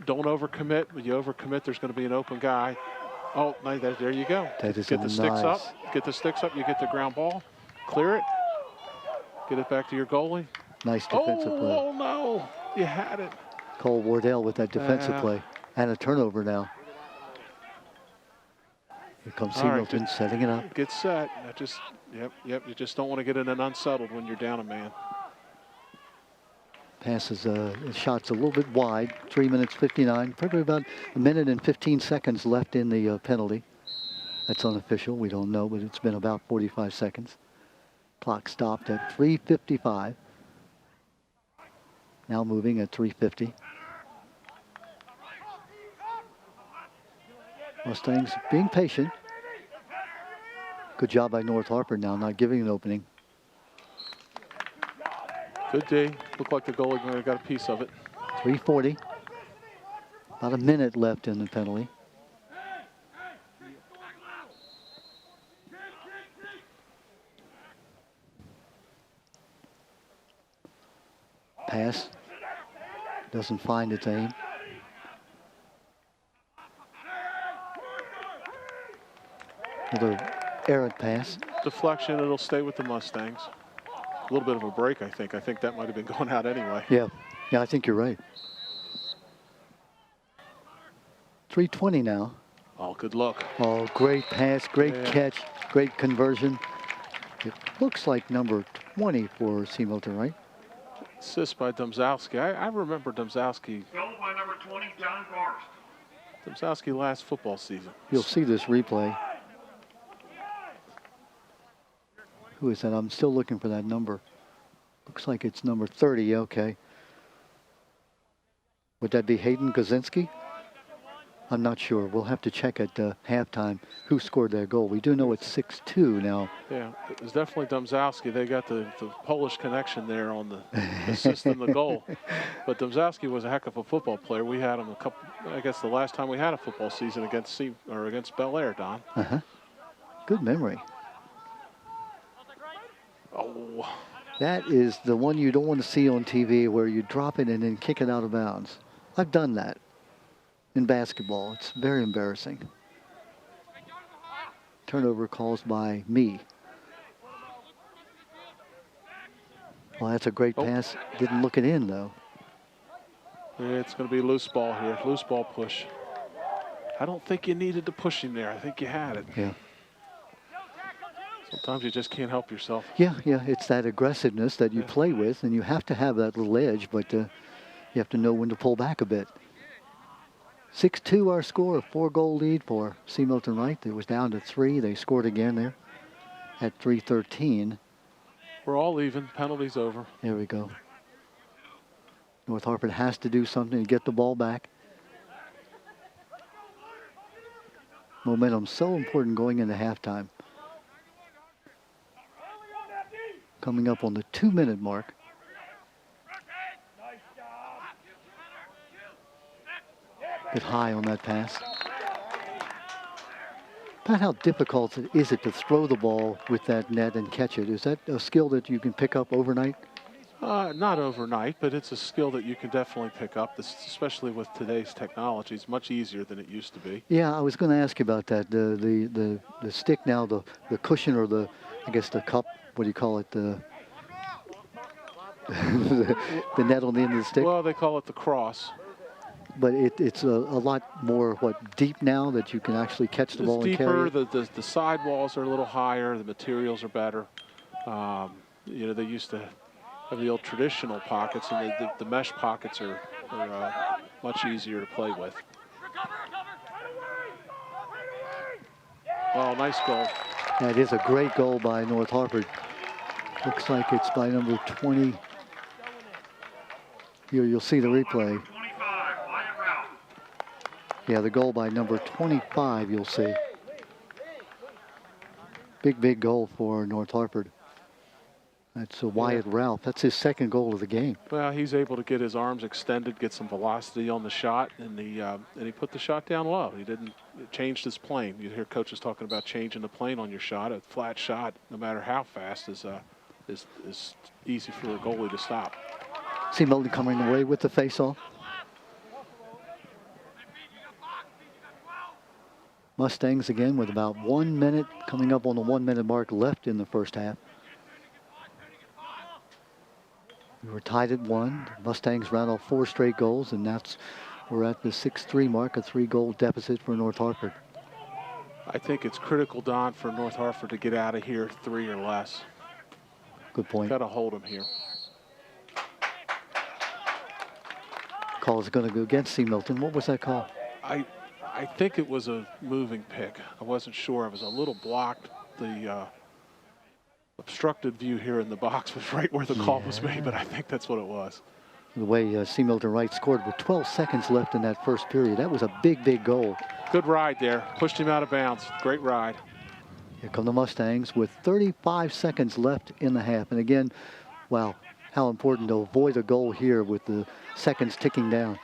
S2: don't overcommit. When you overcommit, there's going to be an open guy. Oh, nice. There you go.
S1: That is
S2: get the sticks up. Get the sticks up. You get the ground ball. Clear it. Get it back to your goalie.
S1: Nice defensive play.
S2: Oh, no. You had it.
S1: Cole Wardell with that defensive play. And a turnover now. Here comes C. Milton setting it up.
S2: Get set. Yep. You just don't want to get in an unsettled when you're down a man.
S1: Passes shots a little bit wide. 3 minutes 59. Probably about a minute and 15 seconds left in the penalty. That's unofficial. We don't know, but it's been about 45 seconds. Clock stopped at 3:55. Now moving at 3:50. Mustangs being patient. Good job by North Hartford now, not giving an opening.
S2: Good D. Looked like the goalie might have got a piece of it.
S1: 3:40. About a minute left in the penalty. pass. Doesn't find its aim. Another errant pass.
S2: Deflection, it'll stay with the Mustangs. A little bit of a break, I think. I think that might have been going out anyway.
S1: Yeah, I think you're right. 3:20 now.
S2: Oh, good look.
S1: Oh, great pass, great catch, great conversion. It looks like number 20 for C. Milton, right?
S2: Assist by Domzowski. I remember Domzowski.
S3: Goal by number 20, John Forrest.
S2: Domzowski last football season.
S1: You'll see this replay. Who is that? I'm still looking for that number. Looks like it's number 30. Okay. Would that be Hayden Kozinski? I'm not sure. We'll have to check at halftime who scored that goal. We do know it's 6-2 now.
S2: Yeah, it was definitely Domzowski. They got the Polish connection there on the assist and the goal. But Domzowski was a heck of a football player. We had him I guess the last time we had a football season against Bel Air, Don.
S1: Uh-huh. Good memory.
S2: Oh.
S1: That is the one you don't want to see on TV, where you drop it and then kick it out of bounds. I've done that in basketball. It's very embarrassing. Turnover calls by me. Well, that's a great pass. Didn't look it in, though.
S2: Yeah, it's going to be loose ball here. Loose ball push. I don't think you needed to push him there. I think you had it.
S1: Yeah.
S2: Sometimes you just can't help yourself.
S1: Yeah. It's that aggressiveness that you play with, and you have to have that little edge, but you have to know when to pull back a bit. 6-2 our score, a 4-goal lead for C. Milton Wright. It was down to 3. They scored again there at 3:13.
S2: We're all even. Penalty's over.
S1: There we go. North Hartford has to do something to get the ball back. Momentum so important going into halftime. Coming up on the 2-minute mark. Bit high on that pass. Pat, how difficult is it to throw the ball with that net and catch it? Is that a skill that you can pick up overnight?
S2: Not overnight, but it's a skill that you can definitely pick up, especially with today's technology. It's much easier than it used to be.
S1: Yeah, I was going to ask you about that. The stick now, the cushion, or I guess the cup, what do you call it? The net on the end of the stick?
S2: Well, they call it the cross.
S1: But it's a lot more, deep now, that you can actually catch the ball and carry it?
S2: It's deeper. The sidewalls are a little higher. The materials are better. They used to have the old traditional pockets, and the mesh pockets are much easier to play with. Oh, nice goal.
S1: That is a great goal by North Hartford. Looks like it's by number 20. Here, you'll see the replay. Yeah, the goal by number 25, you'll see. Big goal for North Hartford. That's Wyatt Ralph. That's his second goal of the game.
S2: Well, he's able to get his arms extended, get some velocity on the shot, and he put the shot down low. He didn't change his plane. You hear coaches talking about changing the plane on your shot. A flat shot, no matter how fast, is easy for a goalie to stop.
S1: See Milton coming away with the face-off. Mustangs again with about 1 minute, coming up on the 1 minute mark left in the first half. We were tied at 1. Mustangs ran off 4 straight goals, and we're at the 6-3 mark, a 3-goal deficit for North Hartford.
S2: I think it's critical, Don, for North Hartford to get out of here 3 or less.
S1: Good point.
S2: Got to hold them here.
S1: Call is going to go against C. Milton. What was that call?
S2: I think it was a moving pick. I wasn't sure. I was a little blocked. The obstructed view here in the box was right where the call was made, but I think that's what it was.
S1: The way C. Milton Wright scored with 12 seconds left in that first period. That was a big goal.
S2: Good ride there. Pushed him out of bounds. Great ride.
S1: Here come the Mustangs with 35 seconds left in the half. And again, wow, how important to avoid a goal here with the seconds ticking down.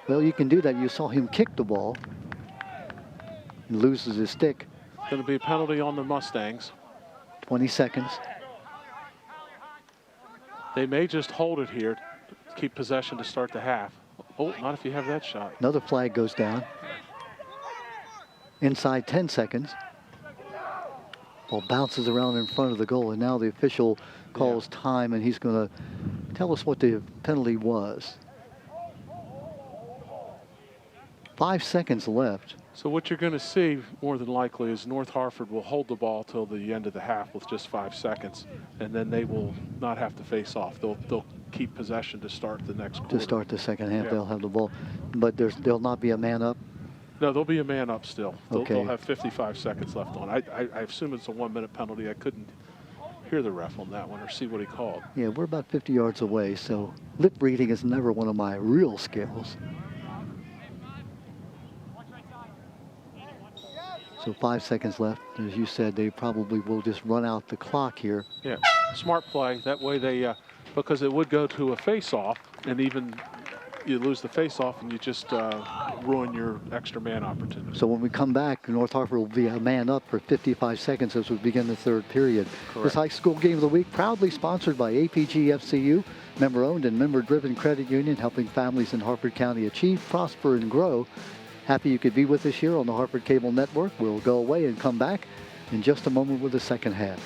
S1: Well, you can do that. You saw him kick the ball and loses his stick.
S2: Going to be a penalty on the Mustangs.
S1: 20 seconds.
S2: They may just hold it here, keep possession to start the half. Oh, not if you have that shot.
S1: Another flag goes down. Inside 10 seconds. Ball bounces around in front of the goal, and now the official calls time, and he's going to tell us what the penalty was. 5 seconds left.
S2: So what you're going to see more than likely is North Hartford will hold the ball till the end of the half with just 5 seconds, and then they will not have to face off. They'll keep possession to start the next quarter.
S1: To start the second half,
S2: Yeah.
S1: they'll have the ball. But there'll not be a man up.
S2: No, there'll be a man up still.
S1: Okay.
S2: They'll have 55 seconds left on. I assume it's a 1-minute penalty. I couldn't hear the ref on that one or see what he called.
S1: Yeah, we're about 50 yards away, so lip reading is never one of my real skills. So 5 seconds left. As you said, they probably will just run out the clock here.
S2: Yeah, smart play. That way they, because it would go to a face-off, and even you lose the face-off and you just ruin your extra man opportunity.
S1: So when we come back, North Hartford will be a man up for 55 seconds as we begin the third period.
S2: Correct.
S1: This high school game of the week proudly sponsored by APG FCU, member-owned and member-driven credit union, helping families in Harford County achieve, prosper, and grow. Happy you could be with us here on the Harford Cable Network. We'll go away and come back in just a moment with the second half.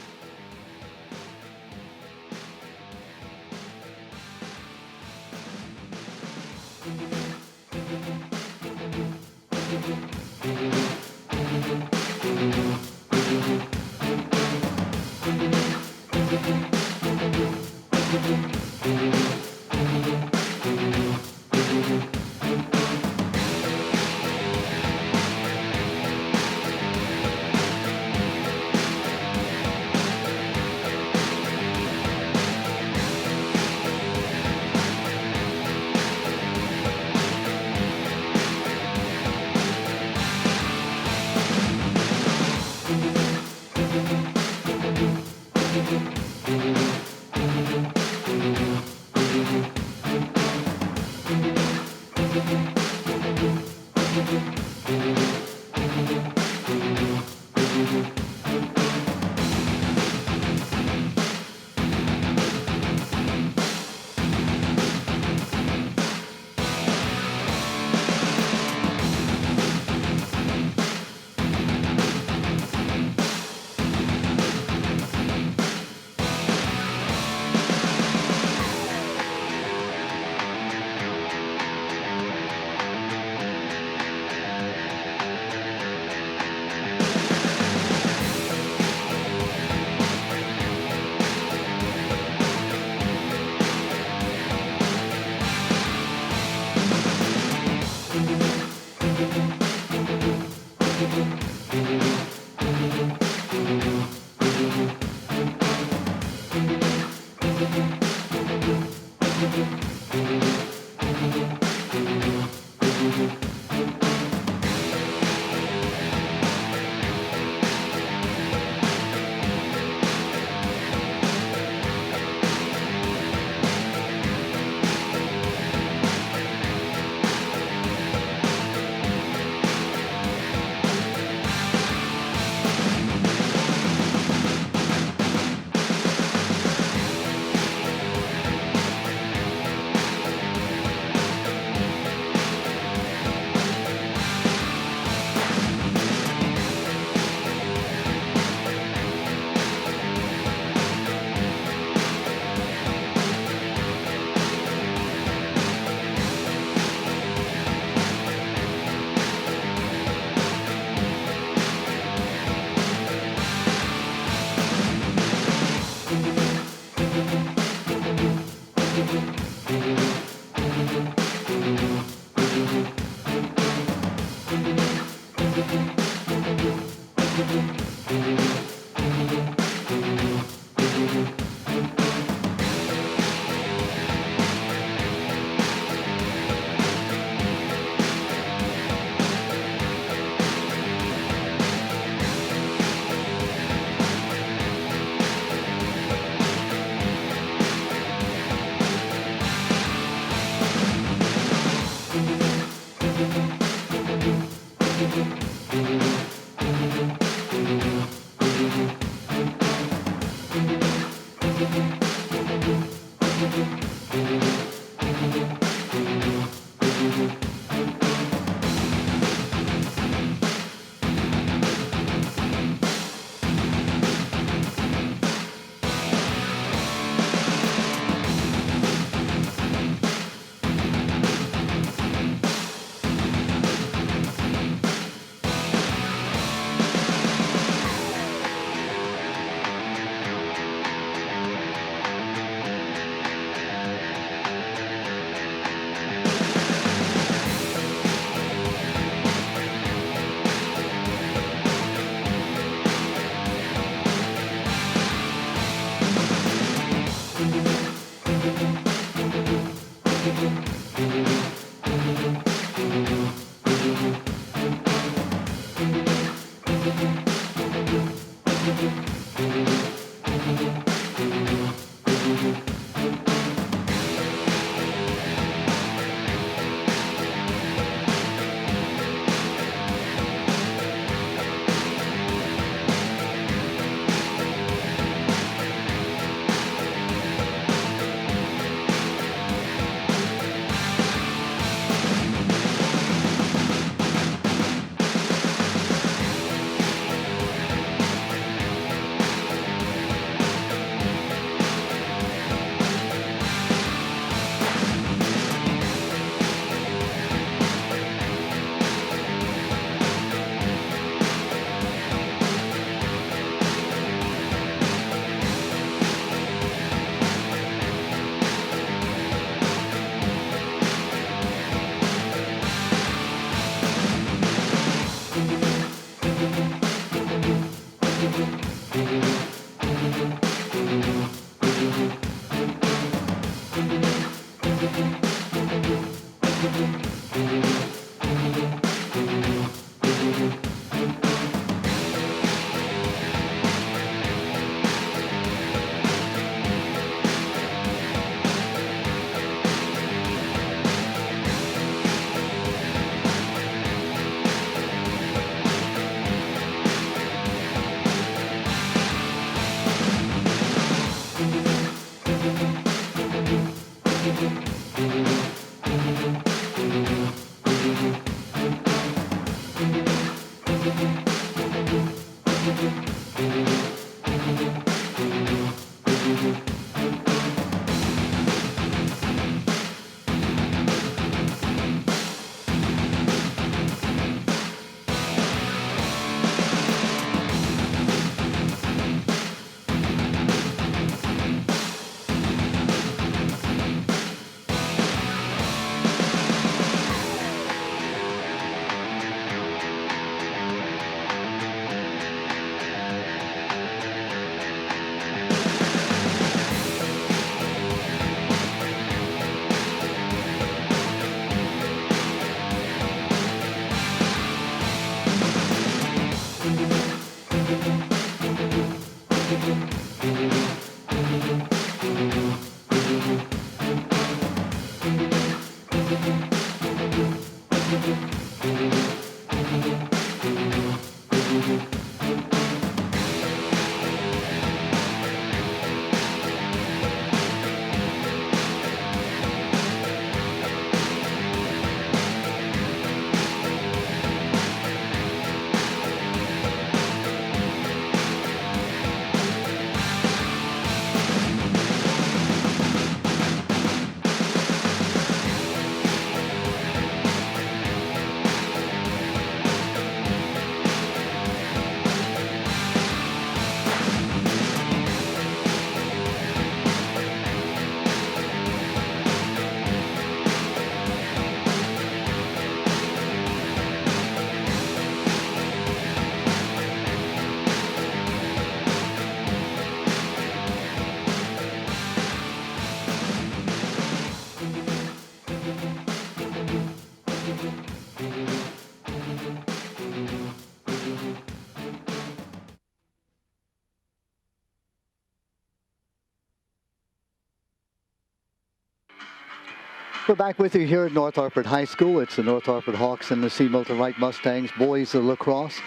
S1: We're back with you here at North Hartford High School. It's the North Hartford Hawks and the C. Milton Wright Mustangs boys of lacrosse.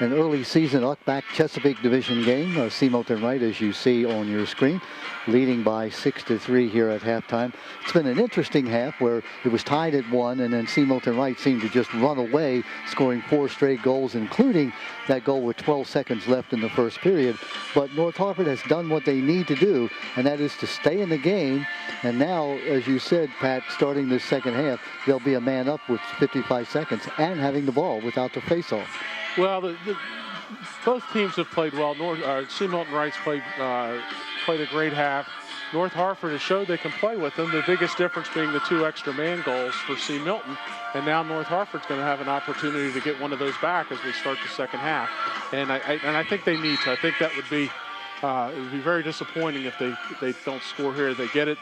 S1: An early season Uckback Chesapeake Division game. C. Milton Wright, as you see on your screen, leading by 6-3 here at halftime. It's been an interesting half where it was tied at 1, and then C. Milton Wright seemed to just run away, scoring 4 straight goals, including that goal with 12 seconds left in the first period. But North Hartford has done what they need to do, and that is to stay in the game. And now, as you said, Pat, starting this second half, they'll be a man up with 55 seconds and having the ball without the face-off.
S2: Well, both teams have played well. C. Milton Wright's played a great half. North Hartford has showed they can play with them. The biggest difference being the 2 extra man goals for C. Milton. And now North Hartford's going to have an opportunity to get one of those back as we start the second half. And I think they need to. I think that would be it would be very disappointing if they don't score here. They get it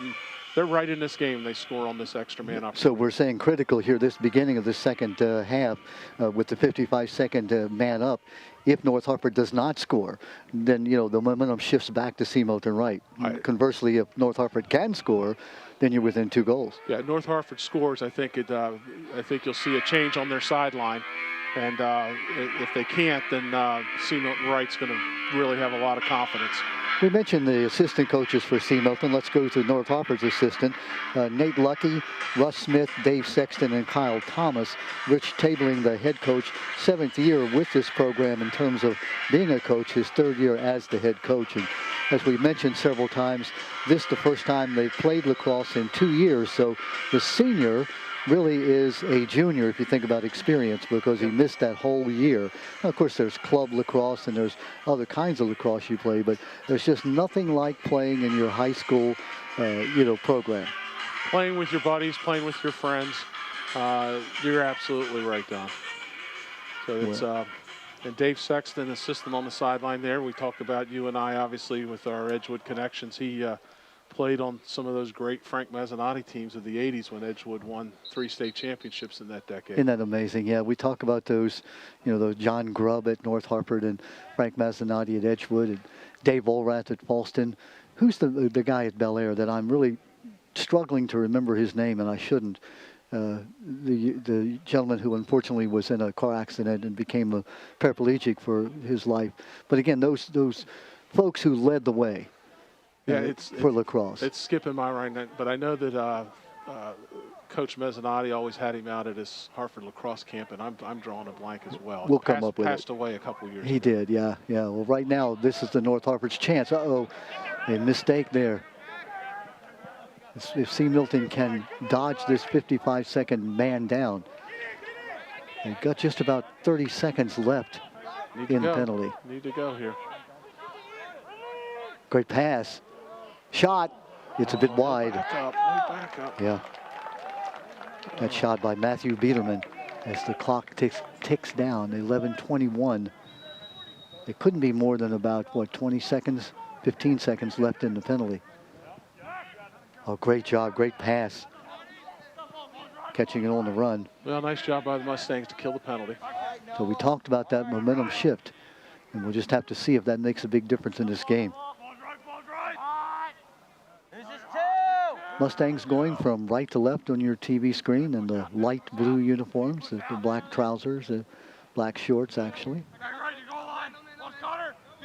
S2: they're right in this game. They score on this extra man opportunity.
S1: So we're saying critical here, this beginning of the second half with the 55-second man up. If North Hartford does not score, then, you know, the momentum shifts back to C. Milton Wright. Conversely, if North Hartford can score, then you're within 2 goals.
S2: Yeah, North Hartford scores. I think you'll see a change on their sideline. And if they can't, then C. Milton Wright's going to really have a lot of confidence.
S1: We mentioned the assistant coaches for C. Milton. Let's go to North Hartford's assistant. Nate Lucky, Russ Smith, Dave Sexton, and Kyle Thomas. Rich Tabling, the head coach, 7th year with this program in terms of being a coach, his 3rd year as the head coach. And as we mentioned several times, this is the first time they've played lacrosse in 2 years. So the senior really is a junior if you think about experience, because he missed that whole year. Now, of course, there's club lacrosse and there's other kinds of lacrosse you play, but there's just nothing like playing in your high school, program.
S2: Playing with your buddies, playing with your friends. You're absolutely right, Don. So it's and Dave Sexton, assistant on the sideline there. We talked about you and I, obviously, with our Edgewood connections. He played on some of those great Frank Mazzanotti teams of the 80s when Edgewood won 3 state championships in that decade.
S1: Isn't that amazing? Yeah, we talk about those, those John Grubb at North Hartford and Frank Mazzanotti at Edgewood and Dave Olrath at Falston. Who's the guy at Bel Air that I'm really struggling to remember his name, and I shouldn't? The gentleman who unfortunately was in a car accident and became a paraplegic for his life. But again, those folks who led the way.
S2: Yeah,
S1: for lacrosse.
S2: It's skipping my mind, but I know that Coach Mazzanotti always had him out at his Harford lacrosse camp, and I'm drawing a blank as well.
S1: We'll come up with it.
S2: Passed away a couple years ago.
S1: He did, yeah. Well, right now, this is the North Hartford's chance. Uh-oh, a mistake there. If C. Milton can dodge this 55-second man down. They've got just about 30 seconds left in the penalty.
S2: Need to go here.
S1: Great pass. Shot. It's a bit wide.
S2: Back up.
S1: Yeah. That shot by Matthew Biederman as the clock ticks down. 11:21. It couldn't be more than about, 20 seconds, 15 seconds left in the penalty. Oh, great job. Great pass. Catching it on the run.
S2: Well, nice job by the Mustangs to kill the penalty.
S1: So we talked about that momentum shift, and we'll just have to see if that makes a big difference in this game. Mustangs going from right to left on your TV screen in the light blue uniforms, the black trousers, the black shorts, actually.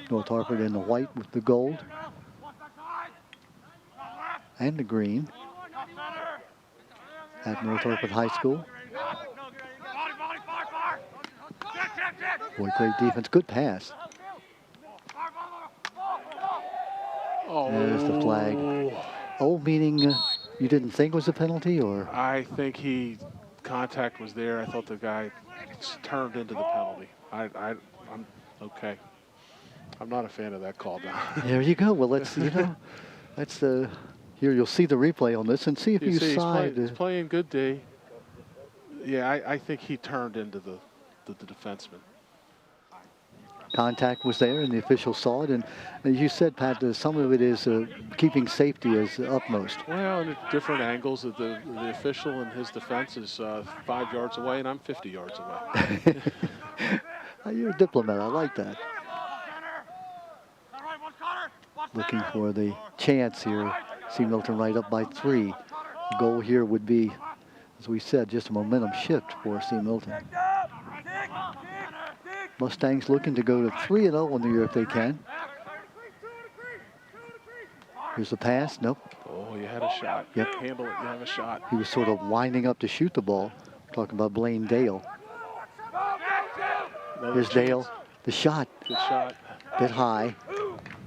S1: North Hartford in the white with the gold and the green at North Hartford High School. Boy, great defense. Good pass. There's the flag. Oh, meaning you didn't think it was a penalty, or?
S2: I think contact was there. I thought the guy turned into the penalty. I'm okay. I'm not a fan of that call, Don.
S1: There you go. Well, let's, let's here you'll see the replay on this and see if you side.
S2: He's playing good D. Yeah, I think he turned into the defenseman.
S1: Contact was there, and the official saw it. And as you said, Pat, some of it is keeping safety as utmost.
S2: Well, and at different angles, the official and his defense is 5 yards away, and I'm 50 yards away.
S1: You're a diplomat. I like that. Looking for the chance here. C. Milton Wright up by 3. The goal here would be, as we said, just a momentum shift for C. Milton. Mustangs looking to go to 3-0 on the year if they can. Here's the pass. Nope.
S2: Oh, you had a shot.
S1: Yep.
S2: Handle it. You have a shot.
S1: He was sort of winding up to shoot the ball. Talking about Blaine Dale. Here's Dale. The shot.
S2: Good shot.
S1: Bit high.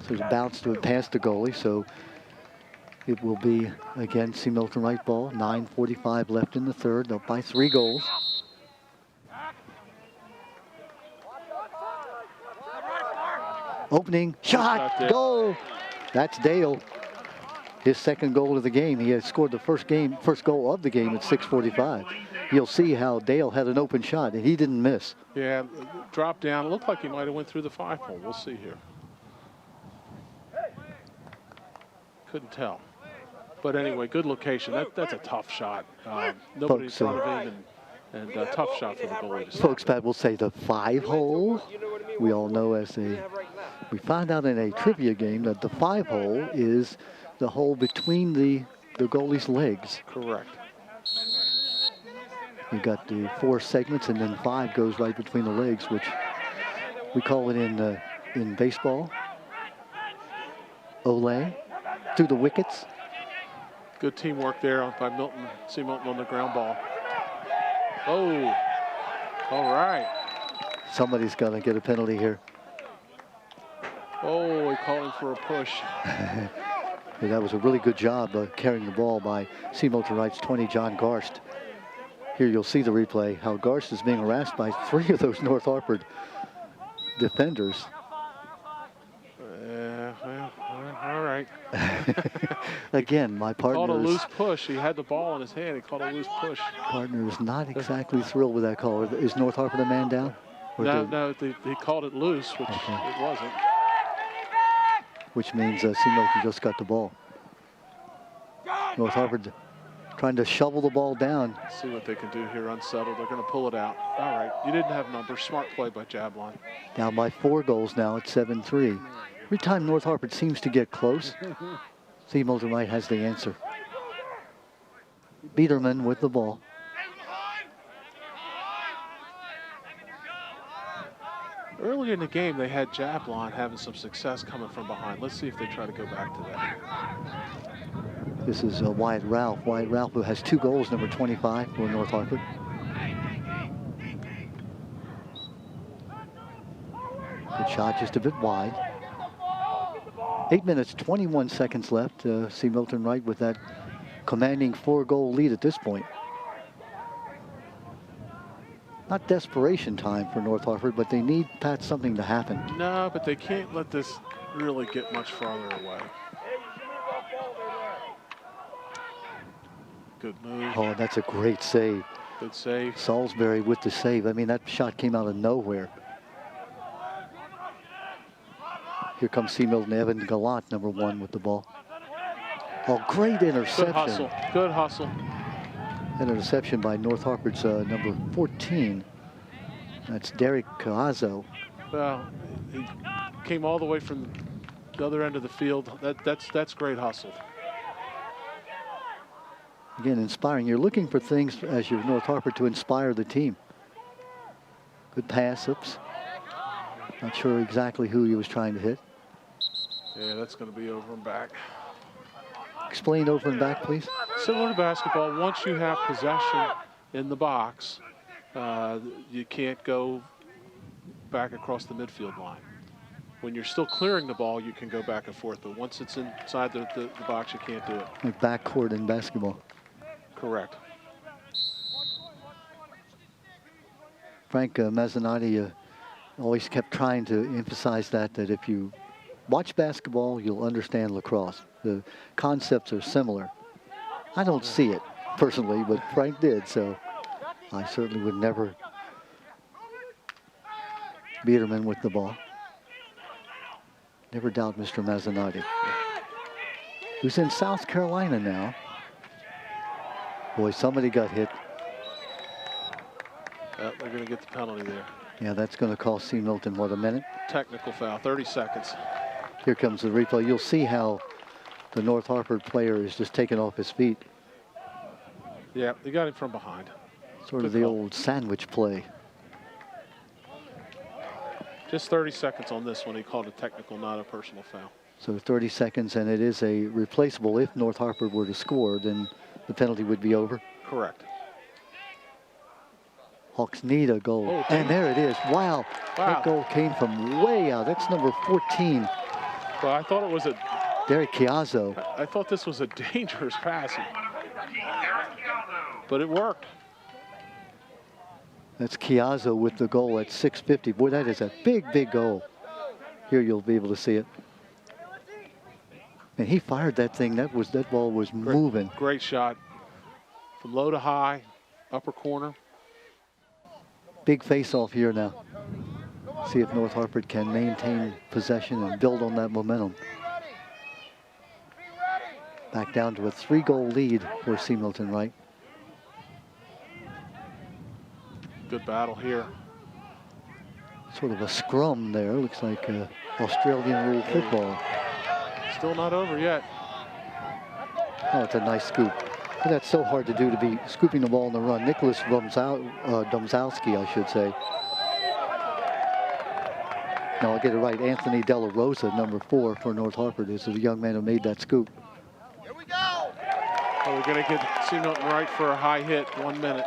S1: So it bounced to it past the goalie. So it will be, again, C. Milton Wright ball. 9:45 left in the third. Up by 3 goals. Opening shot, goal. That's Dale. His second goal of the game. He had scored the first goal of the game at 6:45. You'll see how Dale had an open shot and he didn't miss.
S2: Yeah, dropped down. It looked like he might have went through the 5-hole. We'll see here. Couldn't tell. But anyway, good location. That's a tough shot. Nobody in
S1: Folks,
S2: front of him, and a tough shot for the goalie to stop.
S1: Folks, Pat will say the 5-hole. We all know we found out in a trivia game that the 5-hole is the hole between the goalie's legs.
S2: Correct.
S1: You've got the 4 segments, and then 5 goes right between the legs, which we call it in baseball, ole, through the wickets.
S2: Good teamwork there by Milton. See Milton on the ground ball. Oh, all right.
S1: Somebody's going to get a penalty here.
S2: Oh, he calling for a push.
S1: Yeah, that was a really good job carrying the ball by C. Milton Wright's 20, John Garst. Here you'll see the replay, how Garst is being harassed by 3 of those North Hartford defenders.
S2: Well, all right.
S1: Again, my partner
S2: called a loose push. He had the ball in his hand. He called a loose push.
S1: Partner is not exactly thrilled with that call. Is North Hartford a man down?
S2: No, he called it loose, which it wasn't.
S1: Which means C. Milton just got the ball. North Hartford trying to shovel the ball down.
S2: Let's see what they can do here, unsettled. They're going to pull it out. All right, you didn't have numbers. Smart play by Jablon.
S1: Down by 4 goals now at 7-3. Every time North Hartford seems to get close, C. Milton Wright has the answer. Biederman with the ball.
S2: Earlier in the game, they had Jablon having some success coming from behind. Let's see if they try to go back to that.
S1: This is Wyatt Ralph. Wyatt Ralph, who has 2 goals, number 25 for North Hartford. Good shot, just a bit wide. 8 minutes, 21 seconds left. C. Milton Wright with that commanding 4-goal lead at this point. Not desperation time for North Hartford, but they need, Pat, something to happen.
S2: No, but they can't let this really get much farther away. Good move.
S1: Oh, that's a great save.
S2: Good save.
S1: Salisbury with the save. I mean, that shot came out of nowhere. Here comes C. Milton. Evan Gallant, number 1 with the ball. Oh, great interception.
S2: Good hustle. Good hustle.
S1: An interception by North Hartford's number 14. That's Derek Cazzo.
S2: Well, he came all the way from the other end of the field. That's great hustle.
S1: Again, inspiring. You're looking for things as your North Hartford to inspire the team. Good pass. Oops. Not sure exactly who he was trying to hit.
S2: Yeah, that's going to be over and back.
S1: Explain over and back, please.
S2: Similar to basketball, once you have possession in the box, you can't go back across the midfield line. When you're still clearing the ball, you can go back and forth. But once it's inside the box, you can't do it.
S1: Like backcourt in basketball.
S2: Correct.
S1: Frank Mazzanotti always kept trying to emphasize that if you watch basketball, you'll understand lacrosse. The concepts are similar. I don't see it personally, but Frank did, so I certainly would never. Biederman with the ball. Never doubt Mr. Mazzanotti, who's in South Carolina now. Boy, somebody got hit.
S2: They're going to get the penalty there.
S1: Yeah, that's going to cost C. Milton, what, a minute?
S2: Technical foul, 30 seconds.
S1: Here comes the replay. You'll see how the North Hartford player is just taken off his feet.
S2: Yeah, they got him from behind.
S1: Sort of the old sandwich play.
S2: Just 30 seconds on this one. He called a technical, not a personal foul.
S1: So 30 seconds, and it is a replaceable. If North Hartford were to score, then the penalty would be over.
S2: Correct.
S1: Hawks need a goal.
S2: Oh,
S1: and there it is. Wow. That goal came from way out. That's number 14.
S2: Well, I thought it was
S1: Derek Chiazzo.
S2: I thought this was a dangerous pass. But it worked.
S1: That's Chiazzo with the goal at 6:50. Boy, that is a big, big goal. Here you'll be able to see it. And he fired that thing. That ball was moving.
S2: Great shot. From low to high, upper corner.
S1: Big face-off here now. See if North Hartford can maintain possession and build on that momentum. Back down to a 3-goal lead for C. Milton Wright.
S2: Good battle here.
S1: Sort of a scrum there. Looks like Australian rule football.
S2: Still not over yet.
S1: Oh, it's a nice scoop. But that's so hard to do, to be scooping the ball on the run. Nicholas Domzowski, I should say. No, I'll get it right. Anthony Della Rosa, number 4 for North Hartford, is the young man who made that scoop.
S3: Here we go.
S2: Oh, we're going to get C. Milton Wright for a high hit. 1 minute.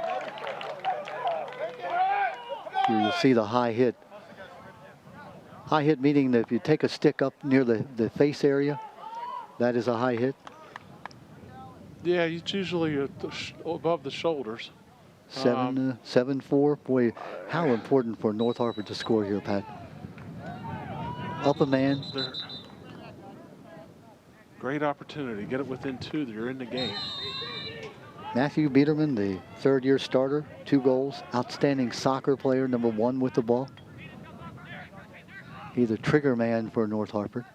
S1: Here you'll see the high hit. High hit meaning that if you take a stick up near the face area, that is a high hit.
S2: Yeah, it's usually above the shoulders.
S1: 7-4. Boy, how important for North Hartford to score here, Pat. Up a man.
S2: Great opportunity. Get it within 2. You're in the game.
S1: Matthew Biederman, the 3rd-year starter, 2 goals. Outstanding soccer player, number 1 with the ball. He's the trigger man for North Hartford.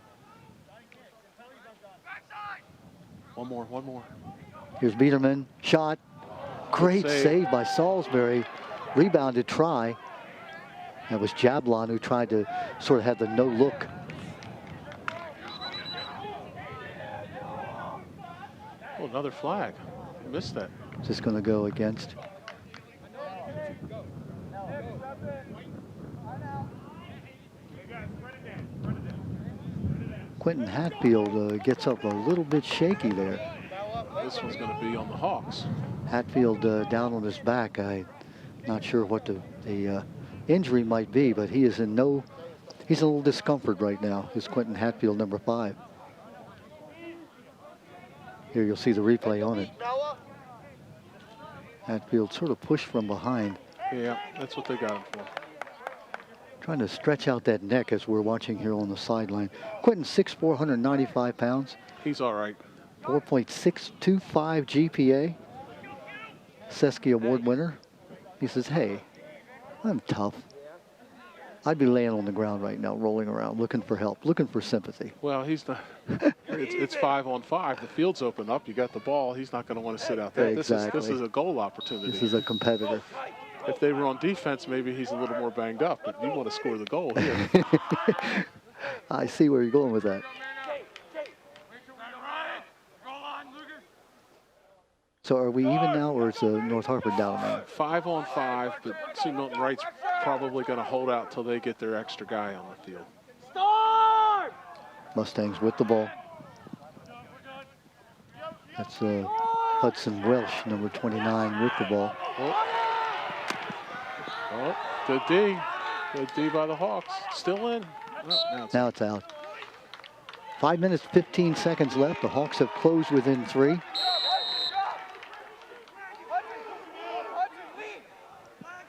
S2: One more.
S1: Here's Biederman. Shot. Great save by Salisbury. Rebounded try. That was Jablon who tried to sort of have the no look.
S2: Oh, another flag. Missed that.
S1: Just going to go against. Quentin Hatfield gets up a little bit shaky there.
S2: This one's going to be on the Hawks.
S1: Hatfield down on his back. I'm not sure what the injury might be, but he is in he's in a little discomfort right now. Is Quentin Hatfield, number 5. Here you'll see the replay on it. Hatfield sort of pushed from behind.
S2: Yeah, that's what they got him for.
S1: Trying to stretch out that neck as we're watching here on the sideline. Quentin, 6'4", 195 pounds.
S2: He's all right.
S1: 4.625 GPA. Sesky Award winner. He says, hey, I'm tough. I'd be laying on the ground right now, rolling around, looking for help, looking for sympathy.
S2: Well, he's not. It's 5-on-5. The field's open up. You got the ball. He's not going to want to sit out there.
S1: Exactly.
S2: This is a goal opportunity.
S1: This is a competitor.
S2: If they were on defense, maybe he's a little more banged up, but you want to score the goal here.
S1: I see where you're going with that. So are we even now, or is North Hartford down now?
S2: 5-on-5, but C. Milton Wright's probably going to hold out till they get their extra guy on the field.
S1: Mustangs with the ball. That's Hudson Welsh, number 29, with the ball.
S2: Oh, good D. Good D by the Hawks. Still in. Oh,
S1: now it's out. 5 minutes, 15 seconds left. The Hawks have closed within 3.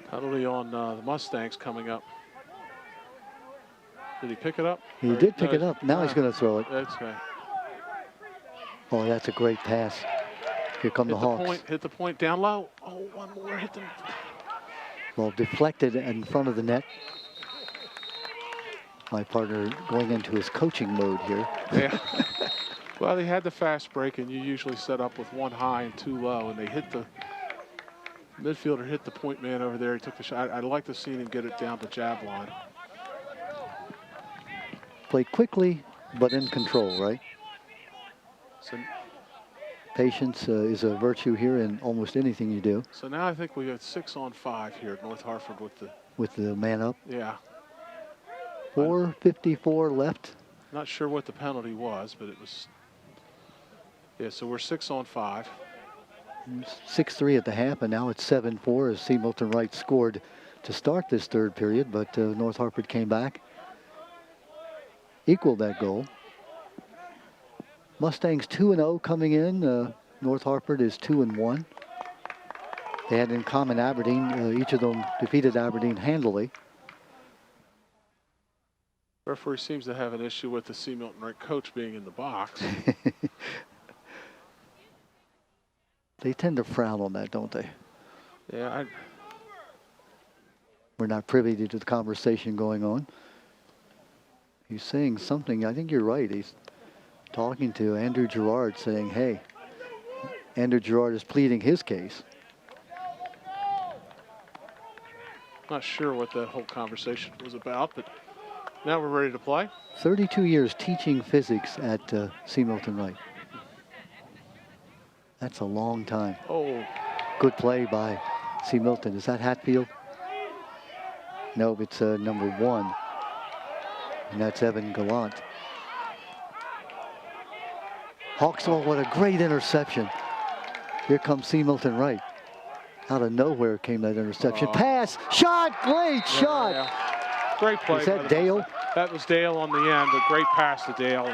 S2: Penalty on the Mustangs coming up. Did he pick it up?
S1: He did pick it up. Now he's going to throw it.
S2: That's right.
S1: Oh, that's a great pass. Here come the Hawks.
S2: Hit the point down low. Oh, one more. Hit them.
S1: Well, deflected in front of the net. My partner going into his coaching mode here.
S2: Yeah. Well, they had the fast break, and you usually set up with 1 high and 2 low, and they hit the midfielder, hit the point man over there. He took the shot. I'd like to see him get it down to jab line.
S1: Play quickly, but in control, right?
S2: So,
S1: patience is a virtue here in almost anything you do.
S2: So now I think we got 6-on-5 here at North Hartford
S1: with the man up.
S2: Yeah.
S1: 4:54 left.
S2: Not sure what the penalty was, but it was. Yeah, so we're 6-on-5.
S1: 6-3 at the half, and now it's 7-4 as C. Milton Wright scored to start this 3rd period, but North Hartford came back, equaled that goal. Mustangs 2-0 coming in. North Hartford is 2-1. They had in common Aberdeen. Each of them defeated Aberdeen handily.
S2: Referee seems to have an issue with the C. Milton Wright coach being in the box.
S1: They tend to frown on that, don't they?
S2: Yeah.
S1: We're not privy to the conversation going on. He's saying something. I think you're right. He's talking to Andrew Gerard, saying, hey, Andrew Gerard is pleading his case.
S2: Not sure what that whole conversation was about, but now we're ready to play.
S1: 32 years teaching physics at C. Milton Wright. That's a long time.
S2: Oh,
S1: Good play by C. Milton. Is that Hatfield? No, it's number 1. And that's Evan Gallant. Hawkswell, what a great interception. Here comes C. Milton Wright. Out of nowhere came that interception. Pass, shot, great shot.
S2: yeah. Great play.
S1: Is
S2: by
S1: that
S2: the
S1: Dale?
S2: That was Dale on the end, a great pass to Dale.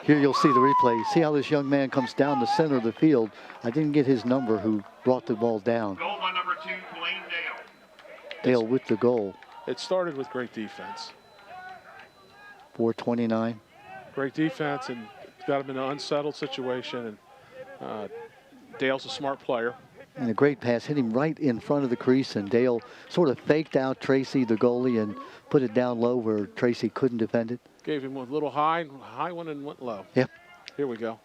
S1: Here you'll see the replay. See how this young man comes down the center of the field. I didn't get his number who brought the ball down.
S3: Goal by number 2, Blaine Dale.
S1: Dale with the goal.
S2: It started with great defense.
S1: 4:29.
S2: Great defense, and got him in an unsettled situation. And Dale's a smart player.
S1: And a great pass hit him right in front of the crease, and Dale sort of faked out Tracy, the goalie, and put it down low where Tracy couldn't defend it.
S2: Gave him a little high one, and went low.
S1: Yep.
S2: Here we go.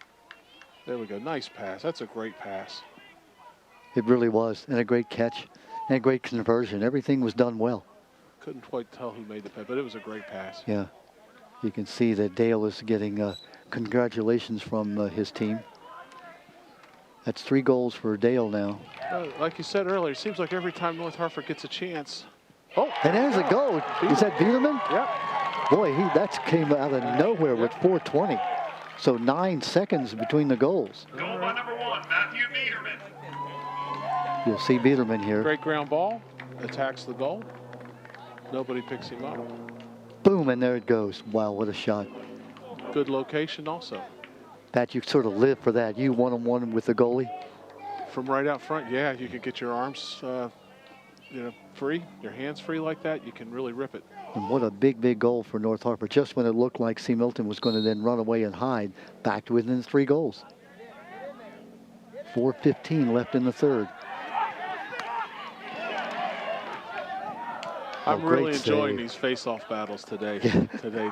S2: There we go. Nice pass. That's a great pass.
S1: It really was, and a great catch, and a great conversion. Everything was done well.
S2: Couldn't quite tell who made the pass, but it was a great pass.
S1: Yeah. You can see that Dale is getting congratulations from his team. That's 3 goals for Dale now.
S2: Like you said earlier, it seems like every time North Hartford gets a chance. Oh,
S1: And there's a goal. Is that Biederman?
S2: Yep.
S1: Boy, that came out of nowhere with 4:20. So 9 seconds between the goals.
S3: Goal by number 1, Matthew Biederman.
S1: You'll see Biederman here.
S2: Great ground ball. Attacks the goal. Nobody picks him up.
S1: Boom, and there it goes. Wow, what a shot.
S2: Good location also.
S1: Pat, you sort of live for that. You one-on-one with the goalie.
S2: From right out front, yeah, you can get your arms free, your hands free like that. You can really rip it.
S1: And what a big, big goal for North Hartford. Just when it looked like C. Milton was going to then run away and hide, back to within 3 goals. 4:15 left in the third.
S2: I'm
S1: great
S2: really enjoying
S1: save.
S2: these face-off battles today,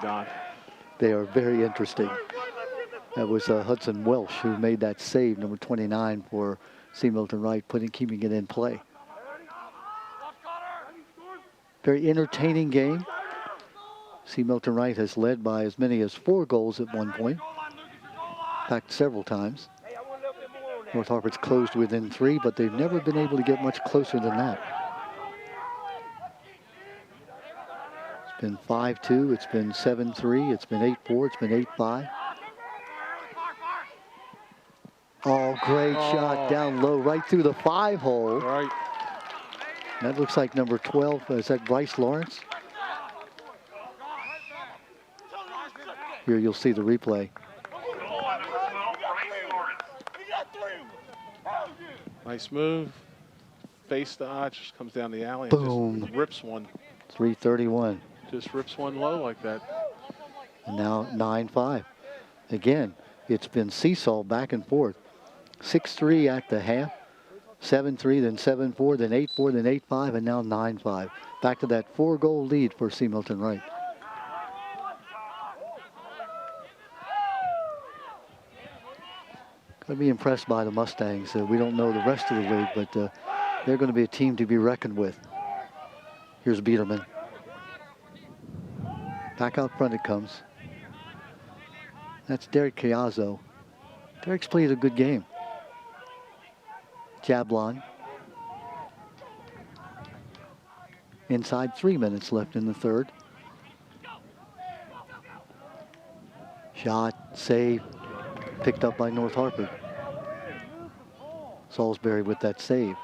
S2: Don.
S1: They are very interesting. That was Hudson Welsh who made that save, number 29 for C. Milton Wright, keeping it in play. Very entertaining game. C. Milton Wright has led by as many as 4 goals at one point. In fact, several times. North Hartford's closed within 3, but they've never been able to get much closer than that. It's been 5-2, it's been 7-3, it's been 8-4, it's been 8-5. Oh, great shot down low, right through the 5-hole.
S2: Right.
S1: That looks like number 12. Is that Bryce Lawrence? Here you'll see the replay.
S3: Goal by number 12, Bryce Lawrence.
S2: Nice move. Face dodge, just comes down the alley.
S1: Boom.
S2: And just rips one.
S1: 3:31.
S2: Just rips one low like that.
S1: And now 9-5. Again, it's been seesaw back and forth. 6-3 at the half. 7-3, then 7-4, then 8-4, then 8-5, and now 9-5. Back to that 4-goal lead for C. Milton Wright. Going to be impressed by the Mustangs. We don't know the rest of the league, but they're going to be a team to be reckoned with. Here's Biederman. Back out front it comes. That's Derek Chiazzo. Derek's played a good game. Jablon. Inside 3 minutes left in the third. Shot, save, picked up by North Hartford. Salisbury with that save.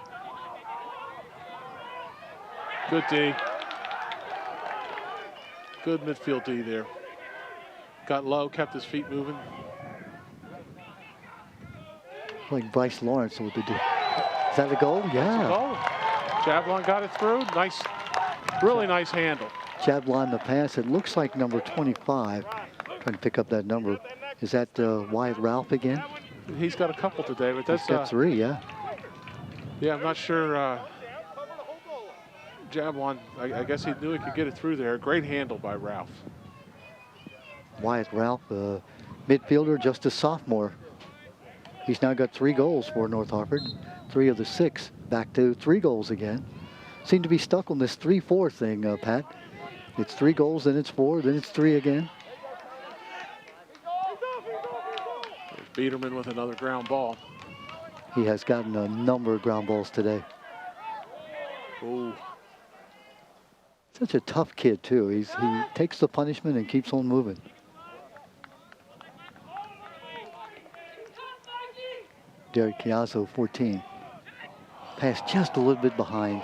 S2: Good D. Good midfield D there. Got low, kept his feet moving.
S1: Like Bryce Lawrence with the do. Is that a goal? Yeah.
S2: Goal. Jablon got it through. Nice, really nice handle.
S1: Jablon the pass. It looks like number 25. Trying to pick up that number. Is that Wyatt Ralph again?
S2: He's got a couple today, but
S1: He's
S2: that's
S1: got 3, yeah.
S2: Yeah, I'm not sure. Jablon, I guess he knew he could get it through there. Great handle by Ralph.
S1: Wyatt Ralph, midfielder, just a sophomore. He's now got 3 goals for North Hartford. 3 of the 6, back to 3 goals again. Seem to be stuck on this 3-4 thing, Pat. It's 3 goals, then it's 4, then it's 3 again.
S2: There's Biederman with another ground ball.
S1: He has gotten a number of ground balls today.
S2: Ooh.
S1: Such a tough kid, too. He takes the punishment and keeps on moving. Derek Chiazzo, 14. Pass just a little bit behind.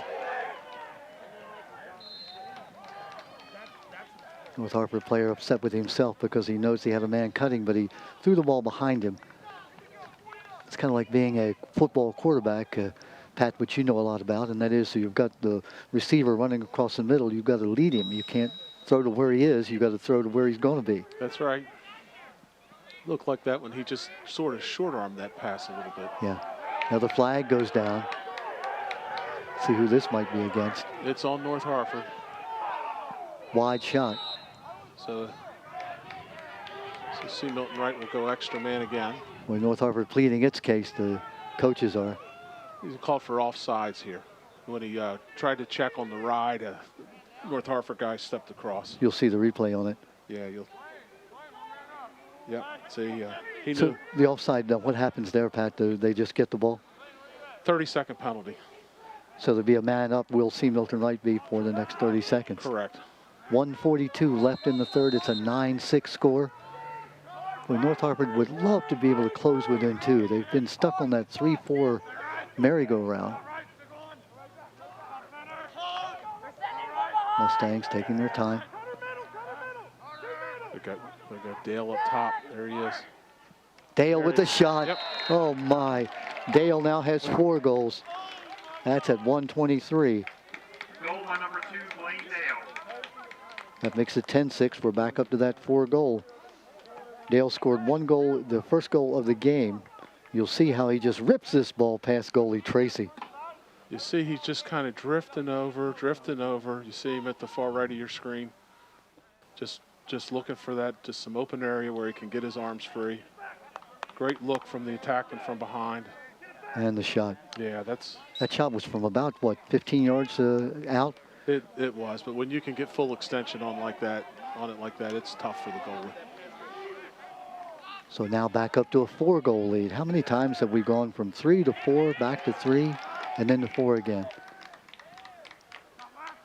S1: North Hartford player upset with himself because he knows he had a man cutting, but he threw the ball behind him. It's kind of like being a football quarterback, Pat, which you know a lot about, and that is so you've got the receiver running across the middle. You've got to lead him. You can't throw to where he is. You've got to throw to where he's going to be.
S2: That's right. Looked like that when he just sort of short-armed that pass a little bit.
S1: Yeah. Now the flag goes down. See who this might be against.
S2: It's on North Hartford.
S1: Wide shot.
S2: So see Milton Wright will go extra man again.
S1: When North Hartford pleading its case, the coaches are.
S2: He's called for offsides here. When he tried to check on the ride, North Hartford guy stepped across.
S1: You'll see the replay on it.
S2: Yeah, you'll. Yep. See, he knew.
S1: So the offside, what happens there, Pat? Do they just get the ball?
S2: 30-second penalty.
S1: So there'll be a man up. We'll see Milton Wright be for the next 30 seconds.
S2: Correct.
S1: 1:42 left in the third. It's a 9-6 score. Well, North Hartford would love to be able to close within 2. They've been stuck on that 3-4 merry-go-round. Mustangs taking their time.
S2: They got Dale up top. There he is.
S1: Dale with the shot.
S2: Yep.
S1: Oh my. Dale now has 4 goals. That's at 1:23.
S3: Goal by number 2, Blaine Dale.
S1: That makes it 10-6. We're back up to that 4 goal. Dale scored 1 goal, the first goal of the game. You'll see how he just rips this ball past goalie Tracy.
S2: You see he's just kind of drifting over. You see him at the far right of your screen. Just looking for that, just some open area where he can get his arms free. Great look from the attackman from behind.
S1: And the shot.
S2: Yeah,
S1: that shot was from about, what, 15 yards out?
S2: It was, but when you can get full extension on it like that, it's tough for the goalie.
S1: So now back up to a 4-goal lead. How many times have we gone from 3 to 4, back to 3, and then to 4 again?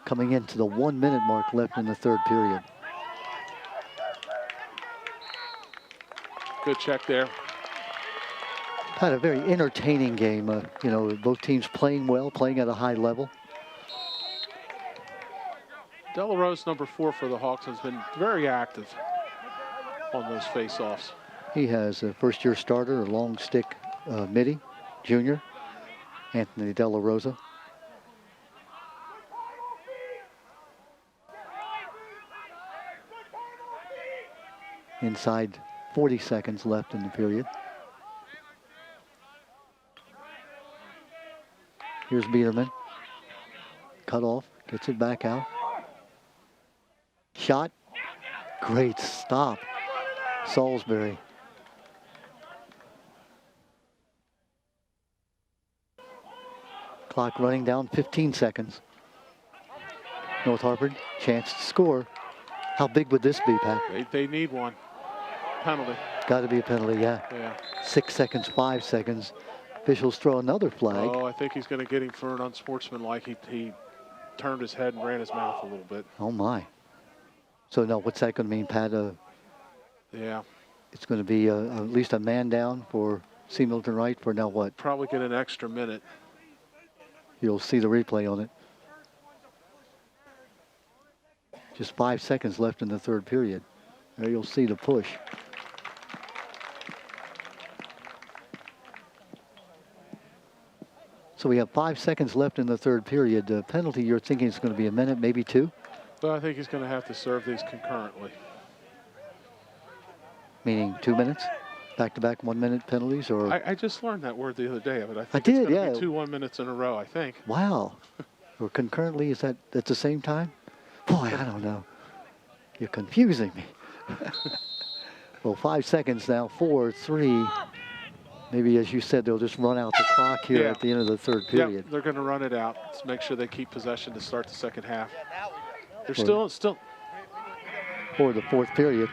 S1: Coming into the 1-minute mark left in the third period.
S2: Good check there.
S1: Had a very entertaining game. You know, both teams playing well, playing at a high level.
S2: Delarose, number 4 for the Hawks, has been very active on those face-offs.
S1: He has a first-year starter, a long stick midi, junior, Anthony De La Rosa. Inside 40 seconds left in the period. Here's Biederman. Cut off, gets it back out. Shot. Great stop. Salisbury. Clock running down, 15 seconds. North Hartford, chance to score. How big would this be, Pat?
S2: They need one. Penalty.
S1: Got to be a penalty, yeah. 6 seconds, 5 seconds. Officials throw another flag.
S2: Oh, I think he's going to get him for an unsportsmanlike. He turned his head and ran his mouth a little bit.
S1: Oh, my. So, no, what's that going to mean, Pat?
S2: Yeah.
S1: It's going to be at least a man down for C. Milton Wright for now what?
S2: Probably get an extra minute.
S1: You'll see the replay on it. Just 5 seconds left in the third period. There you'll see the push. So we have 5 seconds left in the third period. The penalty, you're thinking it's going to be a minute, maybe 2?
S2: Well, I think he's going to have to serve these concurrently.
S1: Meaning 2 minutes? Back-to-back 1-minute penalties? Or
S2: I just learned that word the other day. But I think
S1: did,
S2: it's going to
S1: yeah.
S2: be 2 1 minutes in a row, I think.
S1: Wow. Or concurrently, is that at the same time? Boy, I don't know. You're confusing me. Well, 5 seconds now, 4, 3. Maybe, as you said, they'll just run out the clock here at the end of the third period.
S2: Yep, they're going to run it out to make sure they keep possession to start the second half. They're still.
S1: For the fourth period.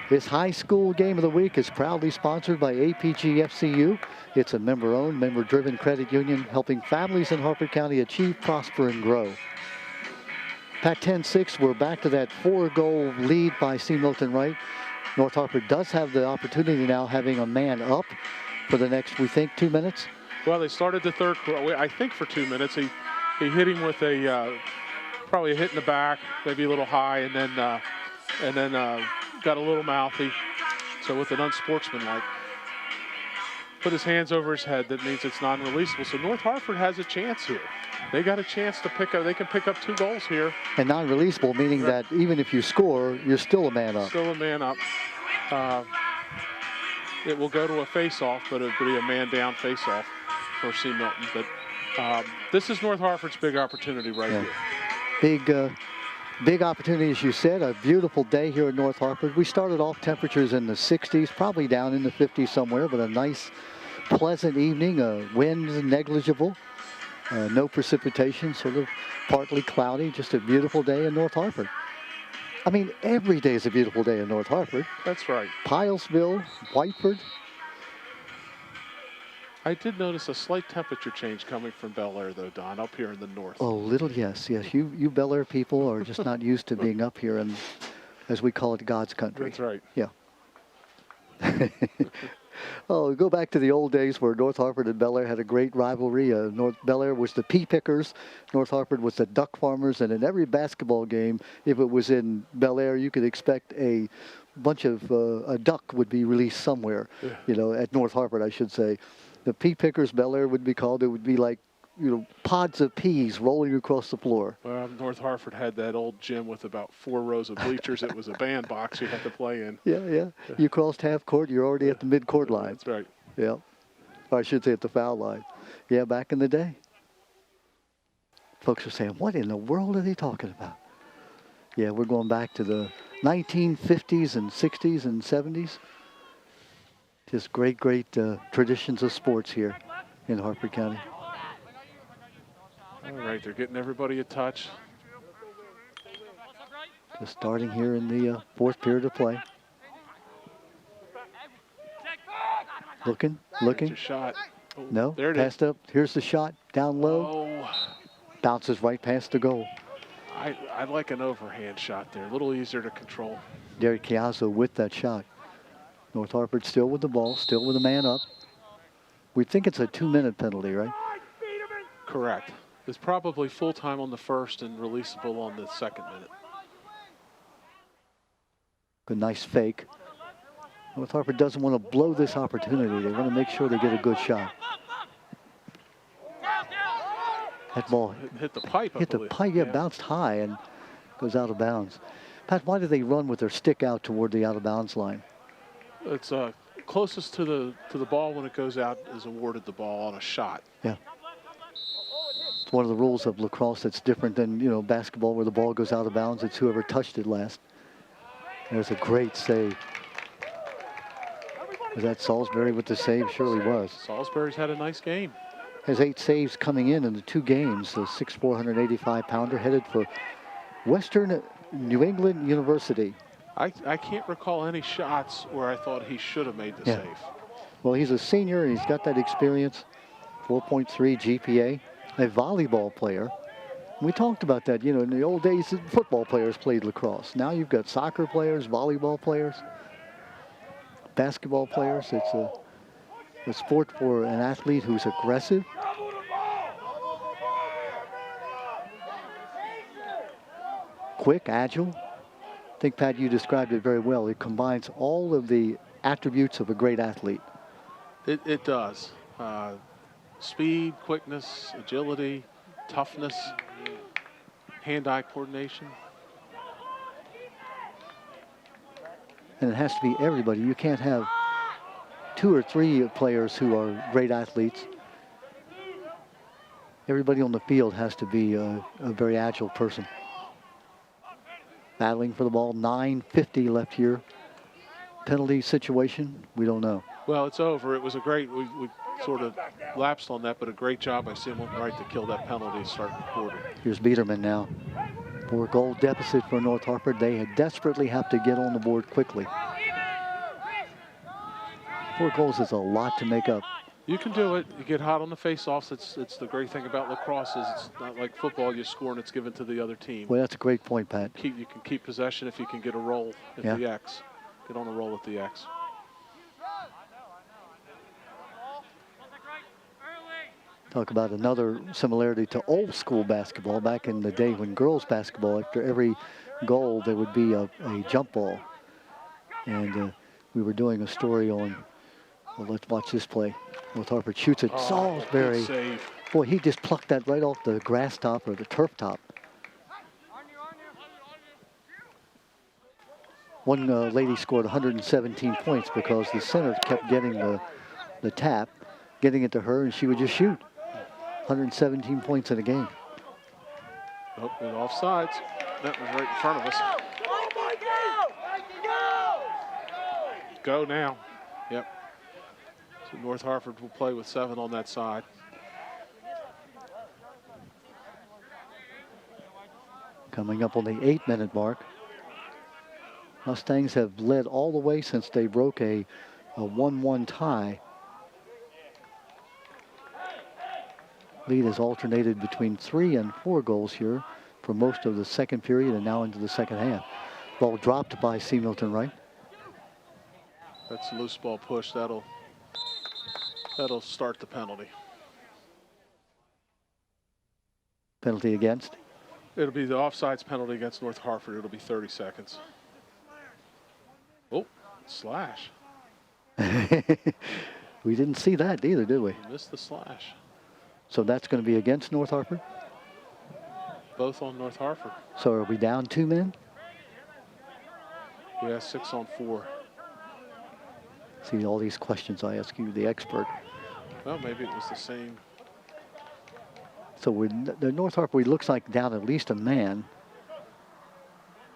S1: This high school game of the week is proudly sponsored by APG-FCU. It's a member-owned, member-driven credit union helping families in Harford County achieve, prosper, and grow. Pat, 10-6, we're back to that 4-goal lead by C. Milton Wright. North Harford does have the opportunity now, having a man up for the next, we think, 2 minutes.
S2: Well, they started the third quarter, I think, for 2 minutes. He hit him with a probably a hit in the back, maybe a little high, and then got a little mouthy. So with an unsportsmanlike, put his hands over his head. That means it's non-releasable. So North Harford has a chance here. They got a chance to pick up. They can pick up 2 goals here.
S1: And non-releasable, meaning that even if you score, you're still a man up.
S2: Still a man up. It will go to a face-off, but it'll be a man-down face-off for C. Milton. But this is North Harford's big opportunity right here.
S1: Big opportunity, as you said. A beautiful day here in North Harford. We started off temperatures in the 60s, probably down in the 50s somewhere, but a nice, pleasant evening. Wind negligible. No precipitation, sort of partly cloudy. Just a beautiful day in North Harford. I mean, every day is a beautiful day in North Harford.
S2: That's right.
S1: Pilesville, Whiteford.
S2: I did notice a slight temperature change coming from Bel Air, though, Don, up here in the north.
S1: Oh, little, yes. You Bel Air people are just not used to being up here in, as we call it, God's country.
S2: That's right.
S1: Yeah. Oh, go back to the old days where North Harford and Bel Air had a great rivalry. Bel Air was the pea pickers. North Harford was the duck farmers. And in every basketball game, if it was in Bel Air, you could expect a bunch of, a duck would be released somewhere, at North Harford, I should say. The pea pickers, Bel Air would be called. It would be like, pods of peas rolling across the floor.
S2: Well, North Harford had that old gym with about 4 rows of bleachers. It was a bandbox you had to play in.
S1: Yeah. You crossed half court, you're already at the mid-court line.
S2: That's right.
S1: Yeah. Or I should say at the foul line. Yeah, back in the day. Folks are saying, what in the world are they talking about? Yeah, we're going back to the 1950s and 60s and 70s. Just great traditions of sports here in Harford County.
S2: All right, they're getting everybody a touch.
S1: Just starting here in the fourth period of play. Looking.
S2: That's a shot. Oh,
S1: No,
S2: there it
S1: passed up. Here's the shot, down low.
S2: Oh.
S1: Bounces right past the goal.
S2: I like an overhand shot there, a little easier to control.
S1: Derek Chiazzo with that shot. North Harford still with the ball, still with a man up. We think it's a 2-minute penalty, right?
S2: Correct. It's probably full-time on the first and releasable on the second minute.
S1: Good, nice fake. North Harford doesn't want to blow this opportunity. They want to make sure they get a good shot. That ball
S2: hit the pipe.
S1: Hit the pipe, yeah, bounced high and goes out of bounds. Pat, why do they run with their stick out toward the out-of-bounds line?
S2: It's closest to the ball when it goes out is awarded the ball on a shot.
S1: Yeah. It's one of the rules of lacrosse that's different than, basketball where the ball goes out of bounds. It's whoever touched it last. There's a great save. Was that Salisbury with the save? Surely was.
S2: Salisbury's had a nice game.
S1: Has 8 saves coming in the 2 games. The 6'4", 185-pounder headed for Western New England University.
S2: I can't recall any shots where I thought he should have made the save.
S1: Well, he's a senior and he's got that experience. 4.3 GPA. A volleyball player. We talked about that, in the old days, football players played lacrosse. Now you've got soccer players, volleyball players, basketball players. It's a sport for an athlete who's aggressive. Quick, agile. I think, Pat, you described it very well. It combines all of the attributes of a great athlete.
S2: It does. Speed, quickness, agility, toughness, hand-eye coordination.
S1: And it has to be everybody. You can't have 2 or 3 players who are great athletes. Everybody on the field has to be a very agile person. Battling for the ball, 9:50 left here penalty situation? We don't know.
S2: Well, it's over. It was a great, we sort of lapsed on that, but a great job by Milton Wright to kill that penalty starting the quarter.
S1: Here's Biederman now. 4-goal deficit for North Hartford. They desperately have to get on the board quickly. 4 goals is a lot to make up.
S2: You can do it. You get hot on the face-offs. It's the great thing about lacrosse is it's not like football. You score and it's given to the other team.
S1: Well, that's a great point, Pat.
S2: You can keep possession if you can get a roll at the X. Get on a roll at the X.
S1: Talk about another similarity to old school basketball. Back in the day when girls basketball, after every goal, there would be a jump ball. And we were doing a story on, well, let's watch this play. North Hartford shoots it. Salisbury.
S2: Good save.
S1: Boy, he just plucked that right off the grass top or the turf top. One lady scored 117 points because the center kept getting the tap, getting it to her, and she would just shoot. 117 points in a game.
S2: Oh, and offsides. That was right in front of us. Go now. Yep. So North Hartford will play with 7 on that side.
S1: Coming up on the 8-minute mark. Mustangs have led all the way since they broke a 1-1 tie. Lead has alternated between 3 and 4 goals here for most of the second period and now into the second half. Ball dropped by C. Milton Wright.
S2: That's a loose ball push. That'll start the penalty.
S1: Penalty against?
S2: It'll be the offsides penalty against North Hartford. It'll be 30 seconds. Oh, slash.
S1: We didn't see that either, did we?
S2: Missed the slash.
S1: So that's going to be against North Hartford?
S2: Both on North Hartford.
S1: So are we down 2 men?
S2: Yeah, 6 on 4.
S1: See all these questions I ask you, the expert.
S2: Well, maybe it was the same.
S1: So the North Hartford looks like down at least a man.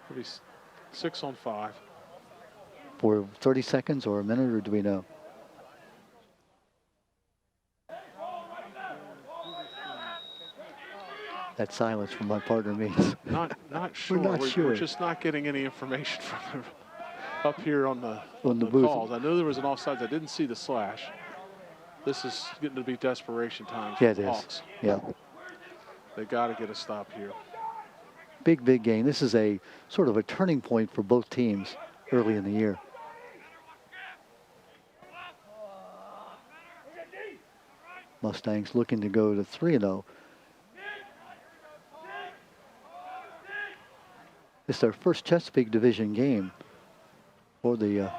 S2: It'll be 6 on 5.
S1: For 30 seconds or a minute, or do we know? That silence from my partner means.
S2: Not sure.
S1: We're not sure.
S2: We're just not getting any information from them up here on the
S1: booth.
S2: calls. I know there was an offsides. I didn't see the slash. This is getting to be desperation times.
S1: Yeah,
S2: for
S1: it
S2: the
S1: is.
S2: Hawks.
S1: Yeah.
S2: They got to get a stop here.
S1: Big game. This is a sort of a turning point for both teams early in the year. Mustangs looking to go to 3-0. It's their first Chesapeake Division game for the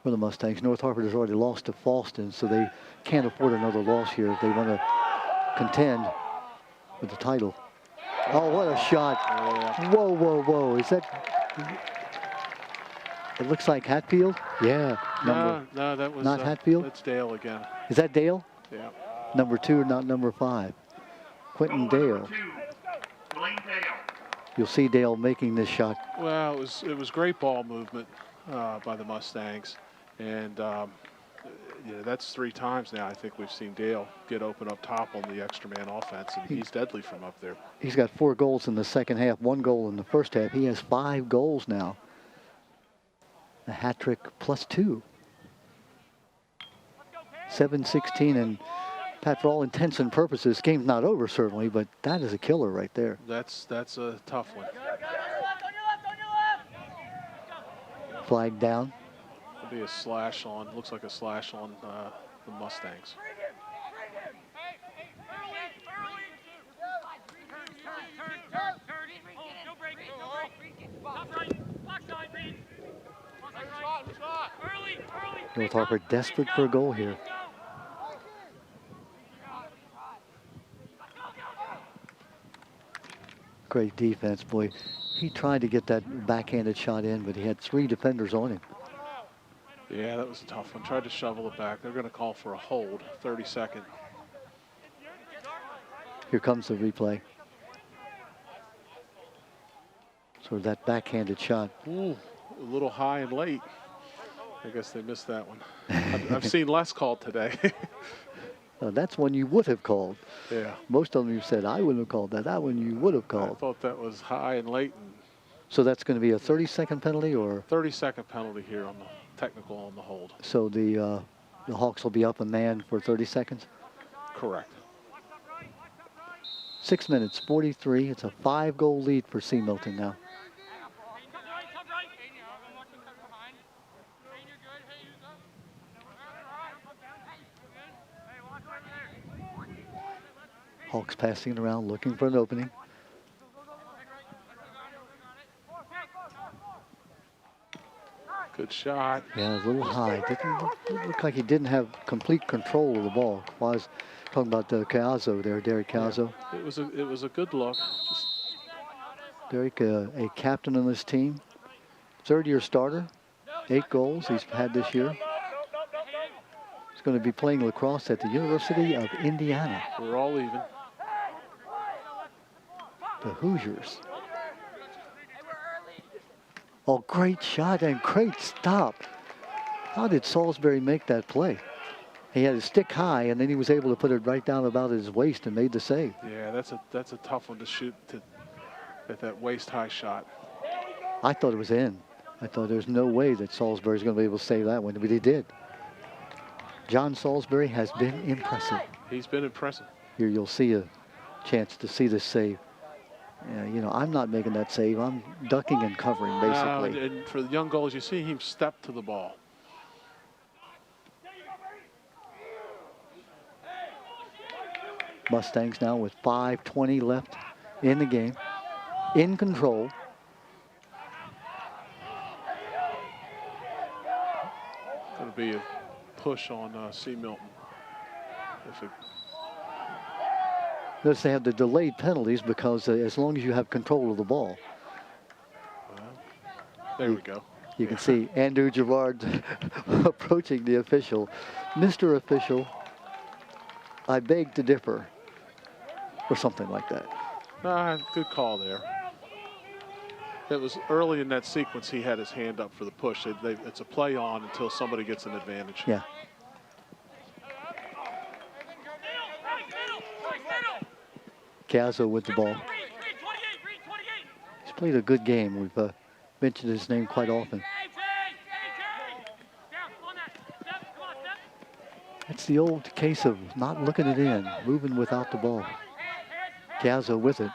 S1: Mustangs. North Hartford has already lost to Falston, so they can't afford another loss here if they want to contend with the title. Oh, what a shot.
S2: Yeah.
S1: Whoa. Is that... It looks like Hatfield? Yeah.
S2: No, that was
S1: not Hatfield?
S2: That's Dale again.
S1: Is that Dale?
S2: Yeah.
S1: Number 2, not number 5. Quentin Dale. You'll see Dale making this shot.
S2: Well, it was great ball movement by the Mustangs, and that's 3 times now I think we've seen Dale get open up top on the extra man offense, and he's deadly from up there. He's
S1: got 4 goals in the second half, 1 goal in the first half. He has 5 goals now. A hat trick plus 2. 7-16, and Pat, for all intents and purposes, game's not over certainly, but that is a killer right there.
S2: That's a tough one.
S1: Flag down.
S2: It'll be a slash on, looks like a slash on the Mustangs.
S1: North Hartford desperate for a goal here. Great defense, boy. He tried to get that backhanded shot in, but he had 3 defenders on him.
S2: Yeah, that was a tough one. Tried to shovel it back. They're going to call for a hold, 30-second.
S1: Here comes the replay. So that backhanded shot.
S2: Ooh, a little high and late. I guess they missed that one. I've seen less called today.
S1: That's one you would have called.
S2: Yeah.
S1: Most of them you said, I wouldn't have called that. That one you would have
S2: I
S1: called.
S2: thought that was high and late. And
S1: So that's going to be a 30-second penalty, or?
S2: 30-second penalty here on the technical on the hold.
S1: So the Hawks will be up a man for 30 seconds?
S2: Correct.
S1: 6 minutes, 43. It's a 5-goal lead for C. Milton now. Hawks passing it around, looking for an opening.
S2: Good shot.
S1: Yeah, a little high. Didn't look like he didn't have complete control of the ball. Was talking about Cazzo there, Derek Cazzo.
S2: Yeah, it was a good look. Just
S1: Derek, a captain on this team, third-year starter, 8 goals he's had this year. He's going to be playing lacrosse at the University of Indiana.
S2: we're all even.
S1: The Hoosiers. Oh, great shot and great stop. How did Salisbury make that play? He had his stick high, and then he was able to put it right down about his waist and made the save.
S2: Yeah, that's a tough one to shoot at that waist-high shot.
S1: I thought it was in. I thought there's no way that Salisbury's going to be able to save that one, but he did. John Salisbury has been impressive.
S2: He's been impressive.
S1: Here you'll see a chance to see this save. You know, I'm not making that save. I'm ducking and covering, basically.
S2: And for the young goals, you see him step to the ball.
S1: Mustangs now with 5:20 left in the game. In control.
S2: Going to be a push on C. Milton.
S1: Notice they have the delayed penalties because as long as you have control of the ball.
S2: There we go.
S1: You can see Andrew Gerard approaching the official. Mr. Official, I beg to differ, or something like that.
S2: Good call there. It was early in that sequence he had his hand up for the push. It's a play on until somebody gets an advantage.
S1: Yeah. Cazzo with the ball. He's played a good game. We've mentioned his name quite often. It's the old case of not looking it in, moving without the ball. Cazzo with it.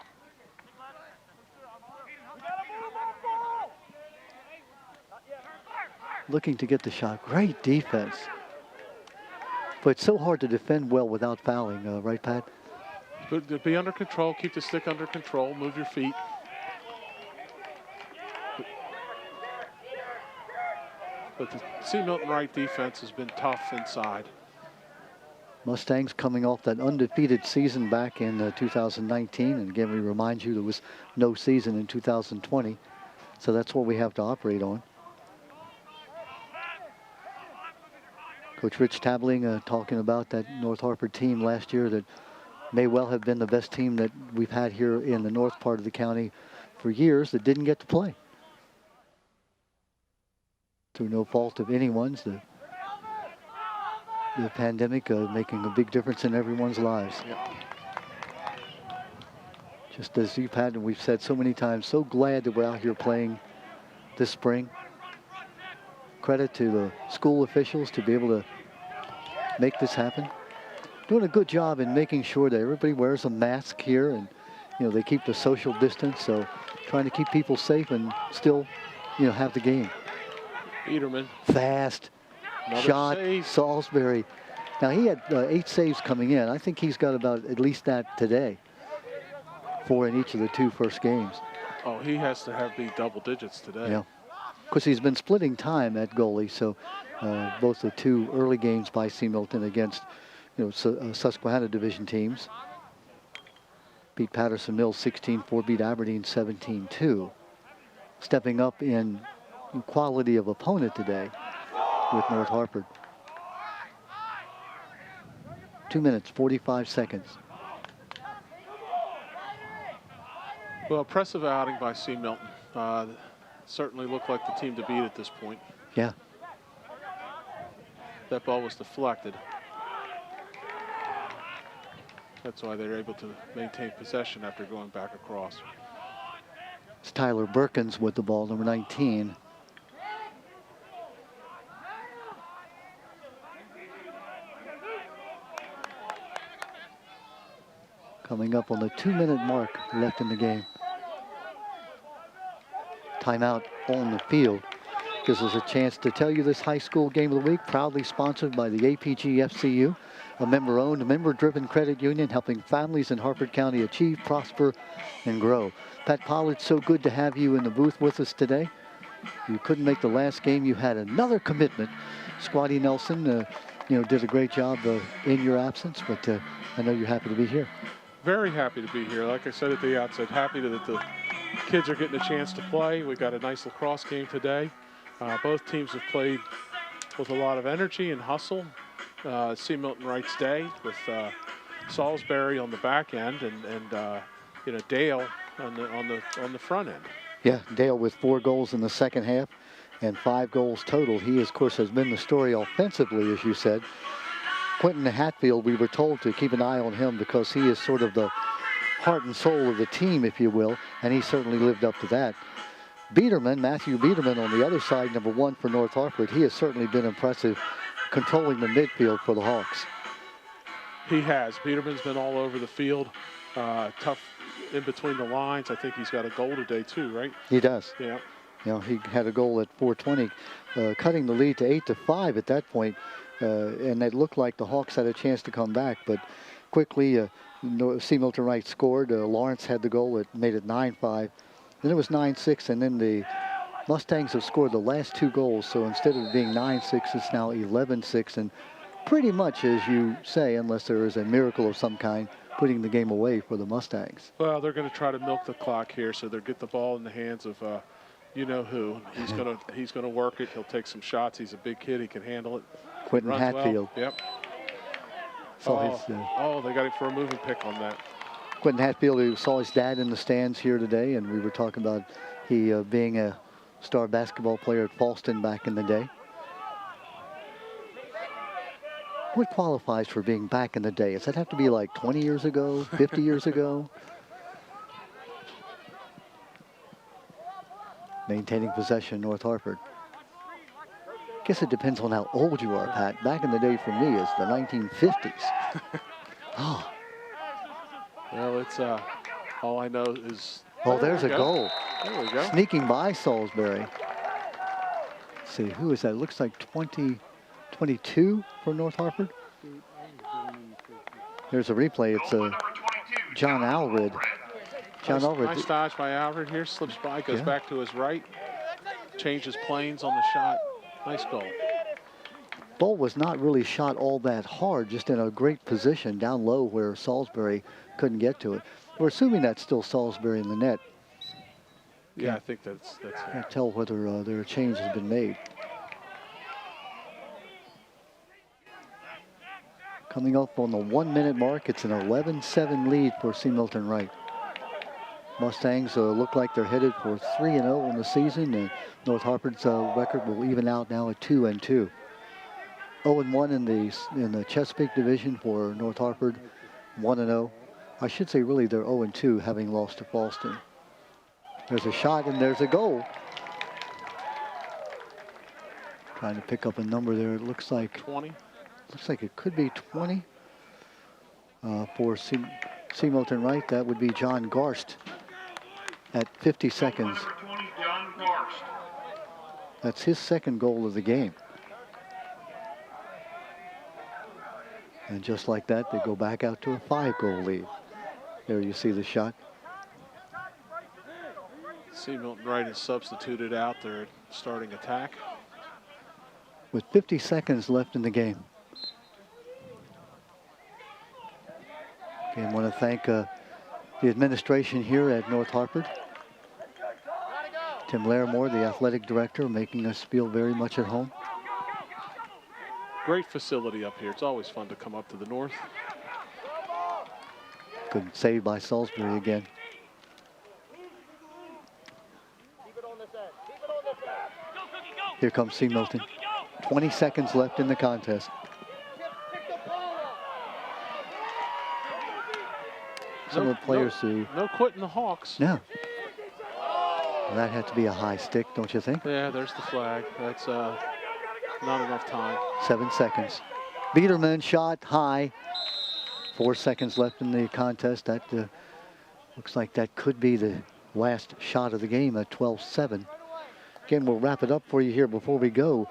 S1: Looking to get the shot. Great defense. But it's so hard to defend well without fouling, right, Pat?
S2: But be under control, keep the stick under control, move your feet. But the C. Milton Wright defense has been tough inside.
S1: Mustangs coming off that undefeated season back in 2019. And again, we remind you there was no season in 2020. So that's what we have to operate on. Coach Rich Tabling talking about that North Harford team last year that may well have been the best team that we've had here in the north part of the county for years that didn't get to play. Through no fault of anyone's, the pandemic making a big difference in everyone's lives.
S2: Yep.
S1: Just as you've had, and we've said so many times, so glad that we're out here playing this spring. Credit to the school officials to be able to make this happen. Doing a good job in making sure that everybody wears a mask here, and they keep the social distance. So trying to keep people safe and still have the game.
S2: Peterman.
S1: Fast
S2: Another
S1: shot.
S2: save.
S1: Salisbury. Now he had 8 saves coming in. I think he's got about at least that today. 4 in each of the 2 first games.
S2: Oh, he has to be double digits today.
S1: Yeah. Of course, he's been splitting time at goalie. So both the 2 early games by C. Milton against Susquehanna division teams. Beat Patterson Mills 16-4, beat Aberdeen 17-2. Stepping up in quality of opponent today with North Harford. 2 minutes, 45 seconds.
S2: Well, impressive outing by C. Milton. certainly look like the team to beat at this point.
S1: Yeah.
S2: That ball was deflected. That's why they're able to maintain possession after going back across.
S1: It's Tyler Berkins with the ball, number 19. Coming up on the 2-minute mark left in the game. Timeout on the field. Gives us a chance to tell you this high school game of the week, proudly sponsored by the APG FCU, a member-owned, member-driven credit union helping families in Harford County achieve, prosper, and grow. Pat Pollard, so good to have you in the booth with us today. You couldn't make the last game. You had another commitment. Squatty Nelson, did a great job in your absence, but I know you're happy to be here.
S2: Very happy to be here. Like I said at the outset, happy that the kids are getting a chance to play. We got a nice lacrosse game today. Both teams have played with a lot of energy and hustle. See Milton Wright's day with Salisbury on the back end and Dale on the front end.
S1: Yeah, Dale with 4 goals in the second half and 5 goals total. He, of course, has been the story offensively, as you said. Quentin Hatfield, we were told to keep an eye on him because he is sort of the heart and soul of the team, if you will, and he certainly lived up to that. Matthew Biederman on the other side, number 1 for North Hartford. He has certainly been impressive controlling the midfield for the Hawks.
S2: He has. Biederman's been all over the field, tough in between the lines. I think he's got a goal today too, right?
S1: He does.
S2: Yeah.
S1: He had a goal at 4:20, cutting the lead to 8-5 at that point. And it looked like the Hawks had a chance to come back, but quickly C. Milton Wright scored. Lawrence had the goal that made it 9-5. Then it was 9-6, and then the Mustangs have scored the last 2 goals, so instead of being 9-6, it's now 11-6, and pretty much, as you say, unless there is a miracle of some kind, putting the game away for the Mustangs.
S2: Well, they're going to try to milk the clock here, so they'll get the ball in the hands of you-know-who. He's gonna work it. He'll take some shots. He's a big kid. He can handle it.
S1: Quentin Hatfield.
S2: Well. Yep. They got him for a moving pick on that.
S1: Quentin Hatfield, who saw his dad in the stands here today, and we were talking about he being a star basketball player at Falston back in the day. What qualifies for being back in the day? Does that have to be like 20 years ago, 50 years ago? Maintaining possession, North Hartford. Guess it depends on how old you are, Pat. Back in the day for me is the 1950s. Oh.
S2: Well, it's all I know is.
S1: Oh, there's a goal.
S2: There we go.
S1: Sneaking by Salisbury. Let's see, who is that? It looks like 22 for North Hartford. There's a replay. It's John Alred.
S2: Nice dodge by Alred here. Slips by, goes back to his right. Changes planes on the shot. Nice goal.
S1: Ball was not really shot all that hard, just in a great position down low where Salisbury couldn't get to it. We're assuming that's still Salisbury in the net.
S2: Yeah, I think that's
S1: Can't tell whether their change has been made. Coming up on the 1-minute mark, it's an 11-7 lead for C. Milton Wright. Mustangs look like they're headed for 3-0 on the season, and North Hartford's record will even out now at 2-2. 0-1 in the Chesapeake division for North Hartford, 1-0. I should say really they're 0-2, having lost to Falston. There's a shot and there's a goal. Trying to pick up a number there. It looks like
S2: 20.
S1: Looks like it could be 20 for C. Milton Wright. That would be John Garst at 50 seconds.
S3: Number 20, John Garst.
S1: That's his second goal of the game. And just like that, they go back out to a 5-goal lead. There you see the shot.
S2: C. Milton Wright is substituted out there starting attack.
S1: With 50 seconds left in the game. Again, want to thank the administration here at North Hartford. Tim Larimore, the athletic director, making us feel very much at home.
S2: Great facility up here. It's always fun to come up to the north.
S1: Good save by Salisbury again. Here comes C. Milton. 20 seconds left in the contest. Some of the players who...
S2: No quitting the Hawks.
S1: Yeah. Well, that had to be a high stick, don't you think?
S2: Yeah, there's the flag. That's not enough time.
S1: 7 seconds. Biederman shot high. 4 seconds left in the contest. That looks like that could be the last shot of the game at 12-7. Again, we'll wrap it up for you here before we go.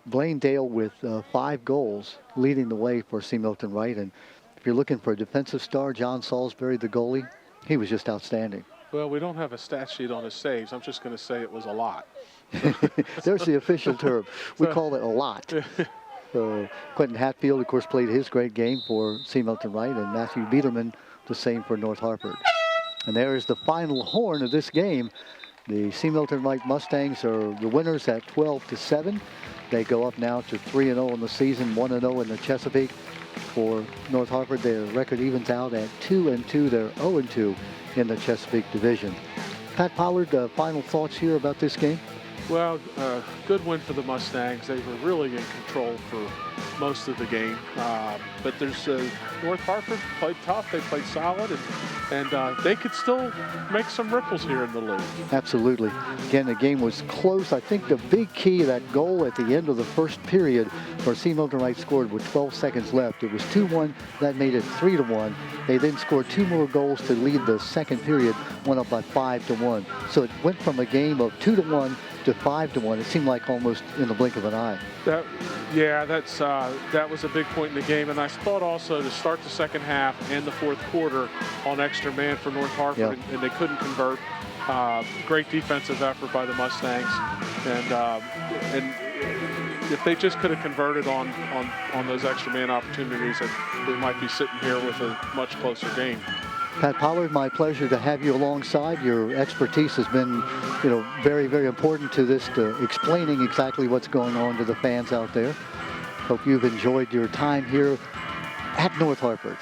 S1: Blaine Dale with 5 goals, leading the way for C. Milton Wright. And if you're looking for a defensive star, John Salisbury, the goalie, he was just outstanding.
S2: Well, we don't have a stat sheet on his saves. I'm just going to say it was a lot.
S1: There's the official term. We call it a lot. Quentin Hatfield, of course, played his great game for C. Milton Wright, and Matthew Biederman the same for North Hartford. And there is the final horn of this game. The C. Milton Wright Mustangs are the winners at 12-7. They go up now to 3-0 in the season, 1-0 in the Chesapeake. For North Hartford, their record evens out at 2-2. They're 0-2 in the Chesapeake division. Pat Pollard, final thoughts here about this game?
S2: Well, good win for the Mustangs. They were really in control for most of the game. But there's North Hartford played tough. They played solid, and they could still make some ripples here in the league.
S1: Absolutely. Again, the game was close. I think the big key of that goal at the end of the first period, where C. Milton Wright scored with 12 seconds left. It was 2-1. That made it 3-1. They then scored 2 more goals to lead the second period, went up by 5-1. So it went from a game of 2-1 to 5-1. It seemed like almost in the blink of an eye.
S2: That was a big point in the game, and I thought also to start the second half and the fourth quarter on extra man for North Hartford, and they couldn't convert. Great defensive effort by the Mustangs, and if they just could have converted on those extra man opportunities, we might be sitting here with a much closer game.
S1: Pat Pollard, my pleasure to have you alongside. Your expertise has been, very, very important to this, to explaining exactly what's going on to the fans out there. Hope you've enjoyed your time here at North Hartford.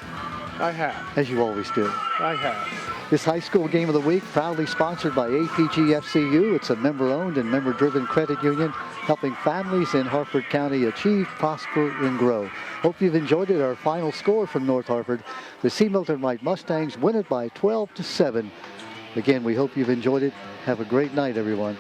S2: I have.
S1: As you always do.
S2: I have.
S1: This high school game of the week, proudly sponsored by APG-FCU. It's a member-owned and member-driven credit union, helping families in Harford County achieve, prosper, and grow. Hope you've enjoyed it. Our final score from North Hartford, the C. Milton Wright Mustangs win it by 12-7. Again, we hope you've enjoyed it. Have a great night, everyone.